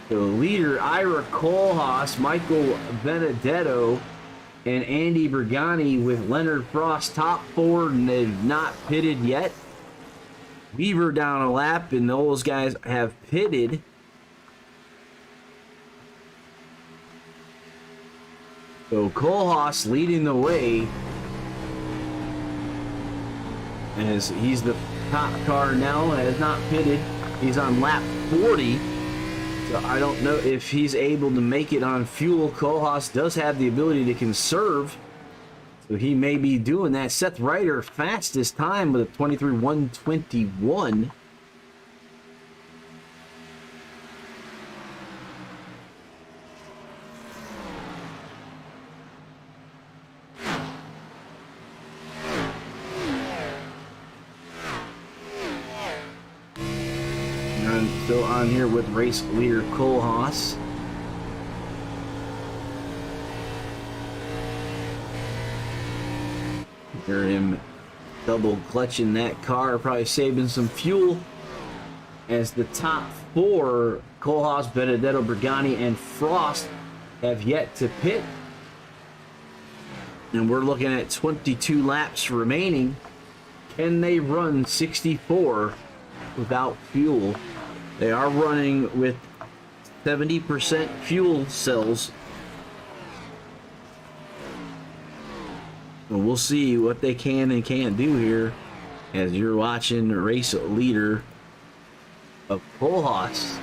The leader, Ira Kohlhaas, Michael Benedetto, and Andy Brigani with Leonard Frost top 4, and they've not pitted yet. Weaver down a lap, and those guys have pitted. So Kohlhaas leading the way as he's the top car now, has not pitted. He's on lap 40. So I don't know if he's able to make it on fuel. Kohlhaas does have the ability to conserve, so he may be doing that. Seth Ryder fastest time with a 23.121. Still on here with race leader Kohlhaas. Hear him double clutching that car, probably saving some fuel. As the top 4, Kohlhaas, Benedetto, Brigani, and Frost have yet to pit. And we're looking at 22 laps remaining. Can they run 64 without fuel? They are running with 70% fuel cells. But we'll see what they can and can't do here as you're watching the race leader of Kohlhaas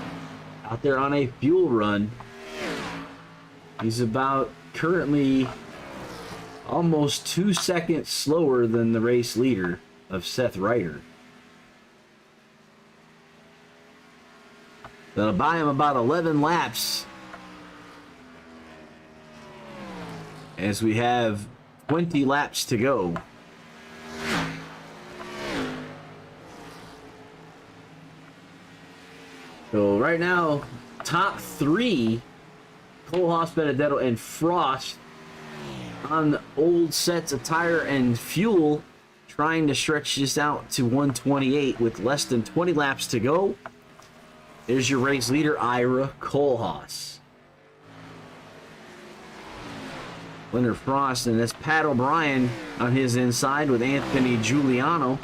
out there on a fuel run. He's about currently almost 2 seconds slower than the race leader of Seth Ryder. That'll buy him about 11 laps as we have 20 laps to go. So right now, top 3, Kohlhaas, Benedetto, and Frost on the old sets of tire and fuel, trying to stretch this out to 128 with less than 20 laps to go. There's your race leader, Ira Kohlhaas. Leonard Frost, and that's Pat O'Brien on his inside with Anthony Giuliano.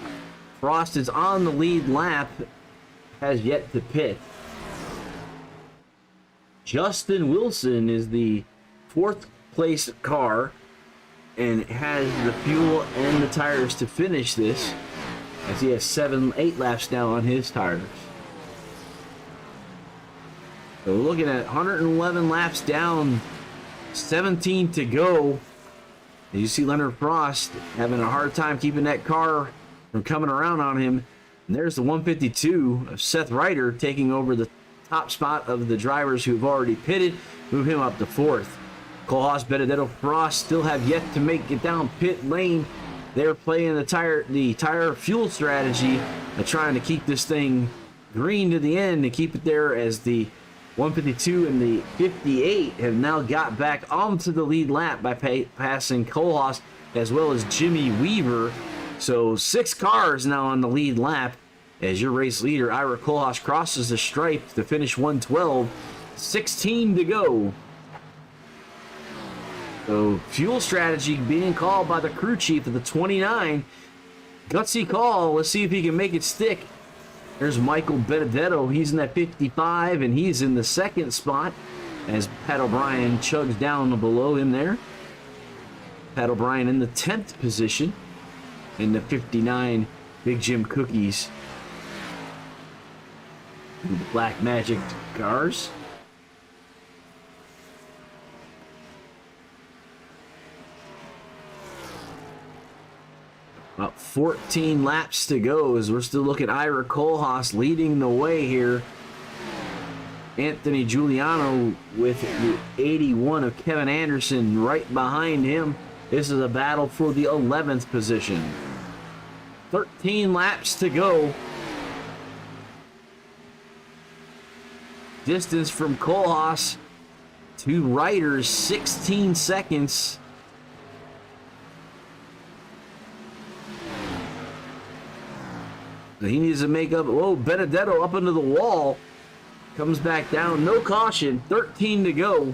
Frost is on the lead lap, has yet to pit. Justin Wilson is the 4th place car and has the fuel and the tires to finish this, as he has 8 laps now on his tires. So we're looking at 111 laps down, 17 to go. And you see Leonard Frost having a hard time keeping that car from coming around on him. And there's the 152 of Seth Ryder taking over the top spot of the drivers who have already pitted, move him up to 4th. Kohlhaas, Benedetto, Frost still have yet to make it down pit lane. They're playing the tire fuel strategy of trying to keep this thing green to the end to keep it there, as the 152 and the 58 have now got back onto the lead lap by passing Kohlhaas as well as Jimmy Weaver. So 6 cars now on the lead lap as your race leader, Ira Kohlhaas, crosses the stripe to finish 112. 16 to go. So fuel strategy being called by the crew chief of the 29. Gutsy call. Let's see if he can make it stick. There's Michael Benedetto. He's in that 55, and he's in the second spot as Pat O'Brien chugs down below him there. Pat O'Brien in the 10th position in the 59 Big Jim Cookies. The Black Magic cars. About 14 laps to go as we're still looking at Ira Kohlhaas leading the way here. Anthony Giuliano with the 81 of Kevin Anderson right behind him. This is a battle for the 11th position. 13 laps to go. Distance from Kohlhaas to Ryder's 16 seconds. He needs to make up. Whoa, Benedetto up into the wall. Comes back down. No caution. 13 to go.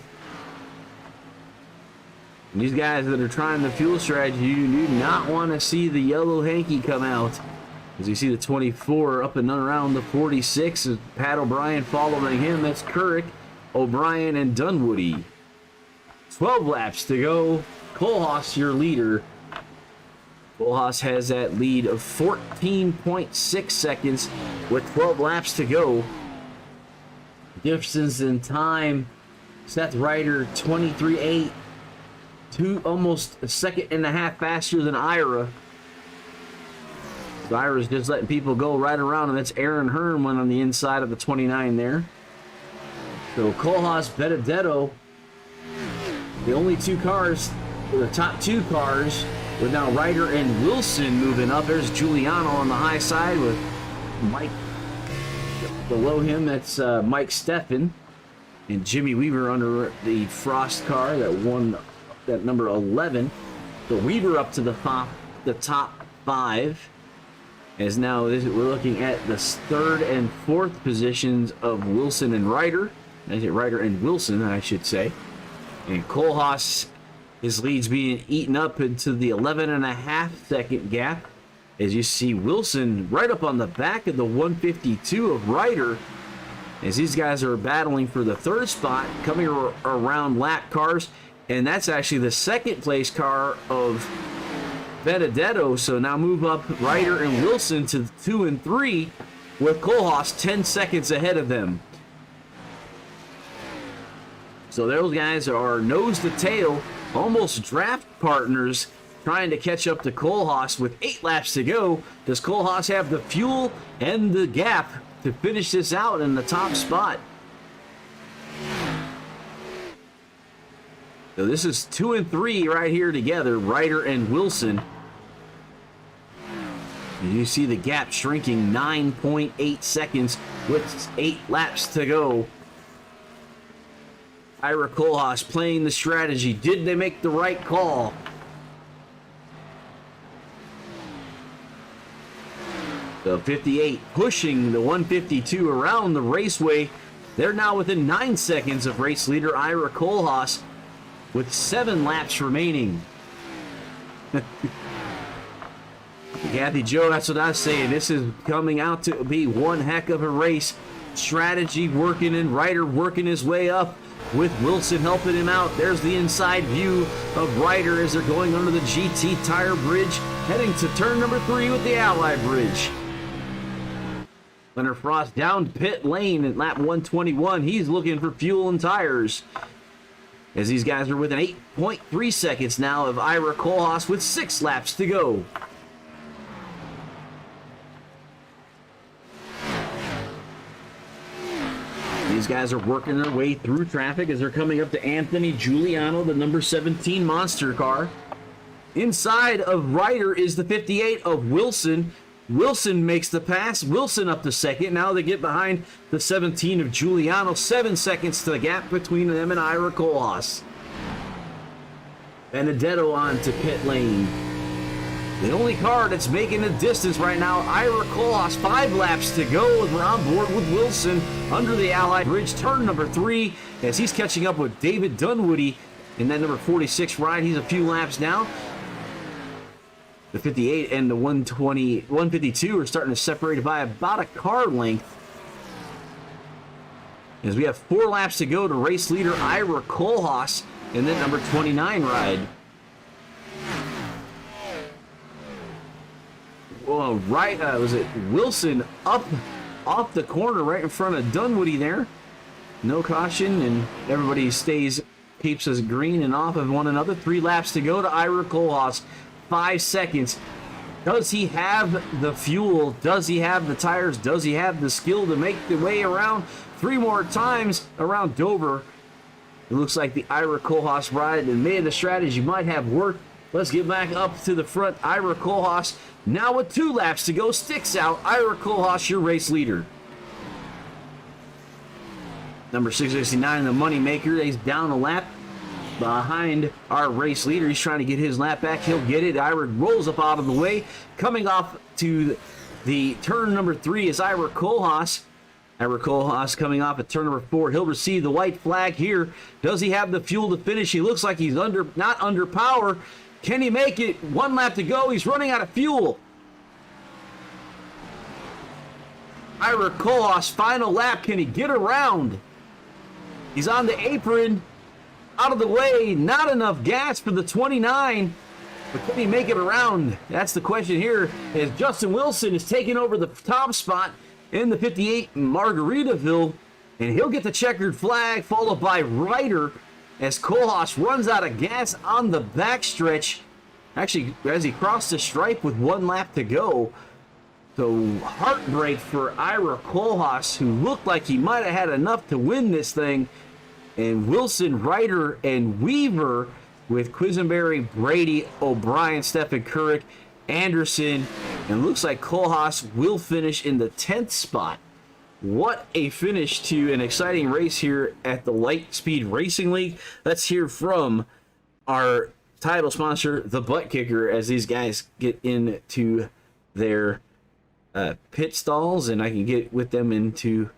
And these guys that are trying the fuel strategy, you do not want to see the yellow hanky come out. As you see the 24 up and around the 46. Pat O'Brien following him. That's Couric, O'Brien, and Dunwoody. 12 laps to go. Kohlhaas, your leader. Kohlhaas has that lead of 14.6 seconds with 12 laps to go. Difference in time, Seth Ryder 23.8, almost a second and a half faster than Ira. So Ira's just letting people go right around, and that's Aaron Herman on the inside of the 29 there. So Kohlhaas, Benedetto, the only 2 cars, the top 2 cars, with now Ryder and Wilson moving up. There's Giuliano on the high side with Mike below him. That's Mike Steffen. And Jimmy Weaver under the Frost car, that number 11. So Weaver up to the top 5. As now we're looking at the 3rd and 4th positions of Wilson and Ryder. Ryder and Wilson, I should say. And Kohlhaas, his lead's being eaten up into the 11.5 second gap. As you see Wilson right up on the back of the 152 of Ryder. As these guys are battling for the 3rd spot, coming around lap cars. And that's actually the 2nd place car of Benedetto. So now move up Ryder and Wilson to 2 and 3 with Kohlhaas 10 seconds ahead of them. So those guys are nose to tail, almost draft partners, trying to catch up to Kohlhaas with 8 laps to go. Does Kohlhaas have the fuel and the gap to finish this out in the top spot? So this is 2 and 3 right here together, Ryder and Wilson. And you see the gap shrinking 9.8 seconds with 8 laps to go. Ira Kohlhaas playing the strategy. Did they make the right call? The 58 pushing the 152 around the raceway. They're now within 9 seconds of race leader Ira Kohlhaas with 7 laps remaining. Kathy Joe, that's what I was saying. This is coming out to be one heck of a race. Strategy working and Ryder working his way up with Wilson helping him out. There's the inside view of Ryder as they're going under the GT tire bridge, heading to turn number 3 with the Ally bridge. Leonard Frost down pit lane at lap 121. He's looking for fuel and tires. As these guys are within 8.3 seconds now of Ira Kohlhaas with 6 laps to go. These guys are working their way through traffic as they're coming up to Anthony Giuliano, the number 17 monster car. Inside of Ryder is the 58 of Wilson. Wilson makes the pass. Wilson up to second. Now they get behind the 17 of Giuliano. 7 seconds to the gap between them and Ira Kohlhaas. Benedetto on to pit lane. The only car that's making the distance right now, Ira Kohlhaas. 5 laps to go. We're on board with Wilson under the Allied Bridge. Turn number 3 as he's catching up with David Dunwoody in that number 46 ride. He's a few laps now. The 58 and the 152 are starting to separate by about a car length. As we have 4 laps to go to race leader Ira Kohlhaas in that number 29 ride. Well, was it Wilson up off the corner right in front of Dunwoody there? No caution, and everybody keeps us green and off of one another. 3 laps to go to Ira Kohlhaas. 5 seconds. Does he have the fuel? Does he have the tires? Does he have the skill to make the way around 3 more times around Dover? It looks like the Ira Kohlhaas ride and maybe the strategy might have worked. Let's get back up to the front. Ira Kohlhaas now with 2 laps to go. Sticks out. Ira Kohlhaas, your race leader. Number 669, the moneymaker. He's down a lap behind our race leader. He's trying to get his lap back. He'll get it. Ira rolls up out of the way. Coming off to the turn number 3 is Ira Kohlhaas. Ira Kohlhaas coming off at turn number 4. He'll receive the white flag here. Does he have the fuel to finish? He looks like he's not under power. Can he make it? 1 lap to go. He's running out of fuel. Ira Kohlhaas, final lap. Can he get around? He's on the apron. Out of the way, not enough gas for the 29, but can he make it around? That's the question here, as Justin Wilson is taking over the top spot in the 58 Margaritaville, and he'll get the checkered flag, followed by Ryder, as Kohlhaas runs out of gas on the backstretch, actually, as he crossed the stripe with 1 lap to go. So, heartbreak for Ira Kohlhaas, who looked like he might have had enough to win this thing. And Wilson, Ryder, and Weaver with Quisenberry, Brady, O'Brien, Stephen Couric, Anderson, and looks like Kohlhaas will finish in the 10th spot. What a finish to an exciting race here at the Lightspeed Racing League. Let's hear from our title sponsor, the Buttkicker, as these guys get into their pit stalls, and I can get with them into...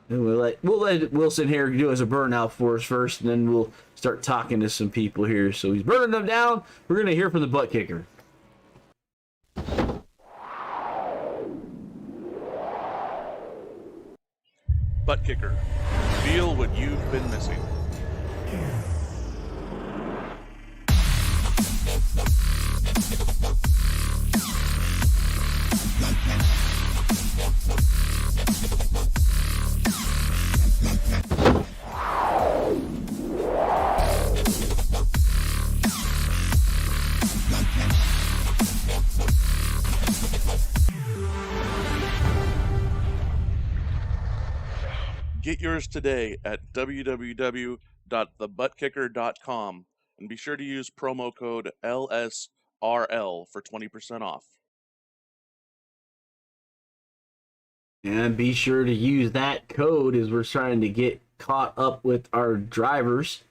We'll let Wilson here do as a burnout for us first, and then we'll start talking to some people here. So he's burning them down. We're going to hear from the Buttkicker. Buttkicker. Feel what you've been missing. Get yours today at www.thebuttkicker.com and be sure to use promo code LSRL for 20% off. And be sure to use that code as we're trying to get caught up with our drivers.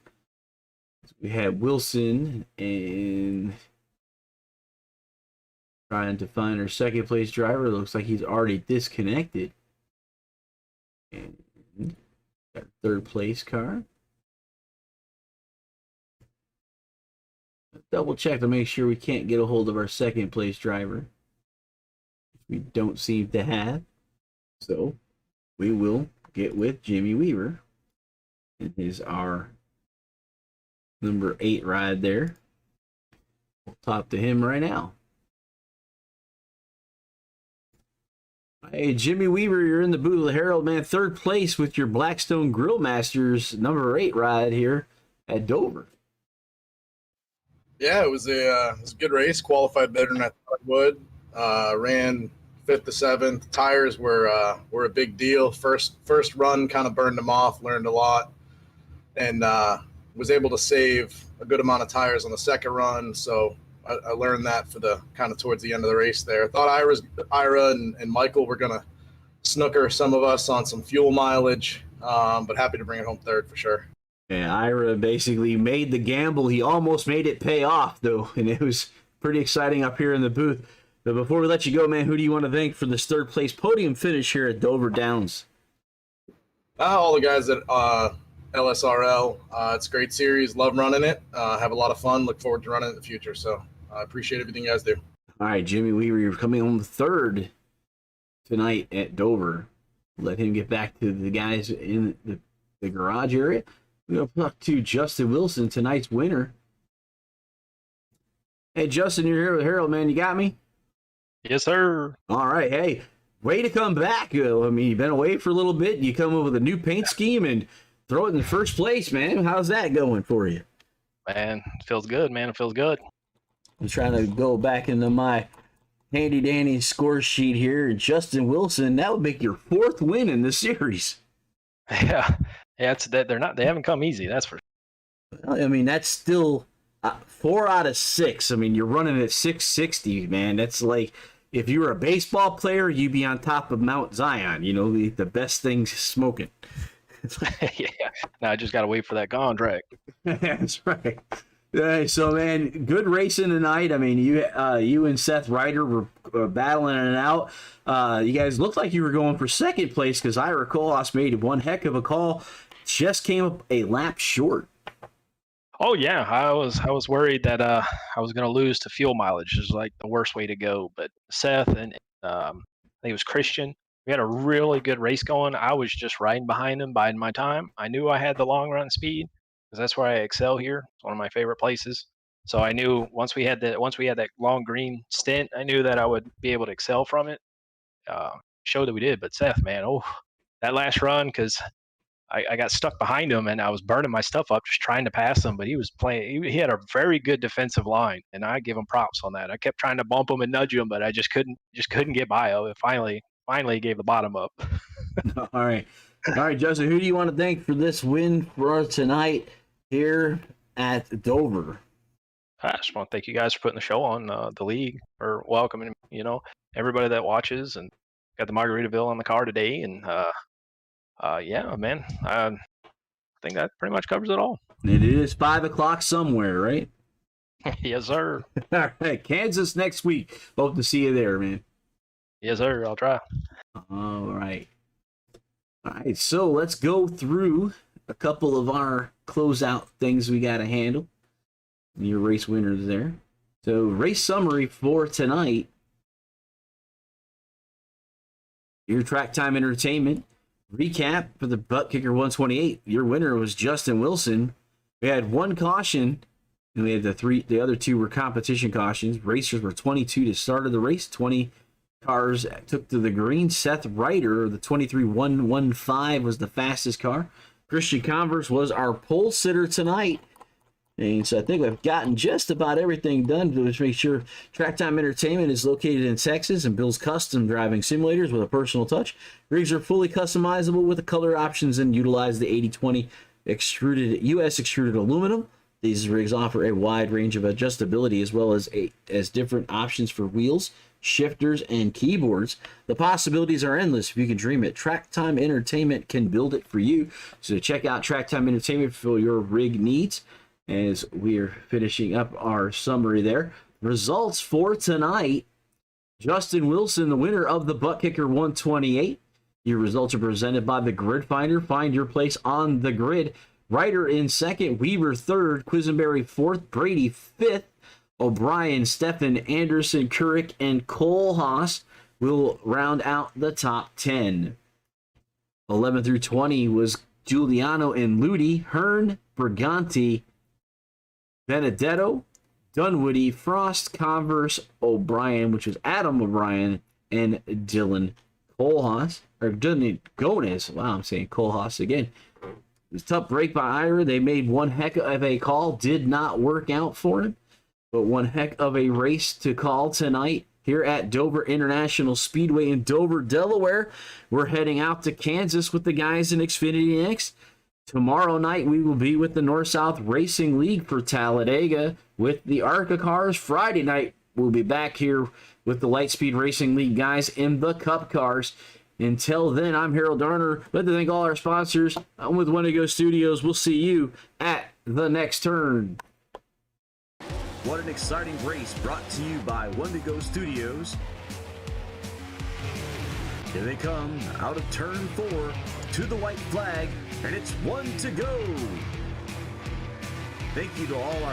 We have Wilson and trying to find our 2nd place driver. Looks like he's already disconnected. And got 3rd place car. Double check to make sure we can't get a hold of our 2nd place driver. We don't seem to have. So we will get with Jimmy Weaver. And here's our number 8 ride there. We'll talk to him right now. Hey, Jimmy Weaver, you're in the booth of the Herald, man. 3rd place with your Blackstone Grill Masters number 8 ride here at Dover. Yeah, it was a good race. Qualified better than I thought I would. Ran 5th to 7th. Tires were a big deal. First run kind of burned them off. Learned a lot, and was able to save a good amount of tires on the 2nd run. So I learned that for the kind of towards the end of the race there. I thought Ira and Michael were going to snooker some of us on some fuel mileage, but happy to bring it home third for sure. And Ira basically made the gamble. He almost made it pay off, though, and it was pretty exciting up here in the booth. But before we let you go, man, who do you want to thank for this third place podium finish here at Dover Downs? All the guys at LSRL. It's a great series. Love running it. Have a lot of fun. Look forward to running it in the future. So I appreciate everything you guys do. All right, Jimmy Weaver, you're coming home third tonight at Dover. Let him get back to the guys in the garage area. We're going to talk to Justin Wilson, tonight's winner. Hey, Justin, you're here with Harold, man. You got me? Yes, sir. All right. Hey, way to come back. I mean, you've been away for a little bit. You come up with a new paint scheme and throw it in the first place, man. How's that going for you? Man, it feels good, man. It feels good. I'm trying to go back into my handy-dandy score sheet here. Justin Wilson, that would make your fourth win in the series. Yeah. Yeah, they haven't come easy, that's for sure. I mean, that's still 4 out of 6. I mean, you're running at 660, man. That's like if you were a baseball player, you'd be on top of Mount Zion. You know, the best things smoking. Yeah. Now I just got to wait for that contract. That's right. So, man, good racing tonight. I mean, you and Seth Ryder were battling it out. You guys looked like you were going for second place because Ira Kolas made one heck of a call. Just came up a lap short. Oh yeah, I was worried that I was going to lose to fuel mileage. Is like the worst way to go. But Seth and I think it was Christian. We had a really good race going. I was just riding behind him, biding my time. I knew I had the long run speed because that's where I excel here. It's one of my favorite places. So I knew once we had that long green stint, I knew that I would be able to excel from it. Showed that we did. But Seth, man, that last run, because I got stuck behind him and I was burning my stuff up just trying to pass him, but he was playing. He had a very good defensive line, and I give him props on that. I kept trying to bump him and nudge him, but I just couldn't get by. It finally gave the bottom up. All right, Justin. Who do you want to thank for this win for us tonight here at Dover? I just want to thank you guys for putting the show on, the league, for welcoming everybody that watches, and got the Margaritaville on the car today, and yeah, man, I think that pretty much covers it all. It is 5 o'clock somewhere, right? Yes, sir. All right, Kansas next week. Hope to see you there, man. Yes, sir. I'll try. All right. So let's go through a couple of our closeout things we got to handle. Your race winners there. So race summary for tonight. Your Track Time Entertainment recap for the Buttkicker 128. Your winner was Justin Wilson. We had one caution, and we had the other two were competition cautions. Racers were 22 to start of the race. 20 cars took to the green. Seth Ryder, the 23-115, was the fastest car. Christian Converse was our pole sitter tonight. And so I think we've gotten just about everything done to just make sure Track Time Entertainment is located in Texas and builds custom driving simulators with a personal touch. Rigs are fully customizable with the color options and utilize the 80/20 US extruded aluminum. These rigs offer a wide range of adjustability as well as different options for wheels, shifters, and keyboards. The possibilities are endless if you can dream it. Track Time Entertainment can build it for you. So check out Track Time Entertainment for your rig needs. As we're finishing up our summary there. Results for tonight. Justin Wilson, the winner of the Buttkicker 128. Your results are presented by the Grid Finder. Find your place on the grid. Ryder in second, Weaver third, Quisenberry fourth, Brady fifth, O'Brien, Stephan, Anderson, Couric, and Cole Haas will round out the top 10. 11 through 20 was Giuliano and Ludi, Hearn, Briganti, Benedetto, Dunwoody, Frost, Converse, O'Brien, which was Adam O'Brien, and Dylan Kohlhaas, or Dylan Gomez. Wow, I'm saying Kohlhaas again. It was a tough break by Ira. They made one heck of a call. Did not work out for him, but one heck of a race to call tonight here at Dover International Speedway in Dover, Delaware. We're heading out to Kansas with the guys in Xfinity Next Tomorrow night, we will be with the North-South Racing League for Talladega with the ARCA cars. Friday night, we'll be back here with the Lightspeed Racing League guys in the Cup cars. Until then, I'm Harold Darner. I'd like to thank all our sponsors. I'm with Wendigo Studios. We'll see you at the next turn. What an exciting race brought to you by Wendigo Studios. Here they come out of turn 4 to the white flag, and it's 1 to go. Thank you to all our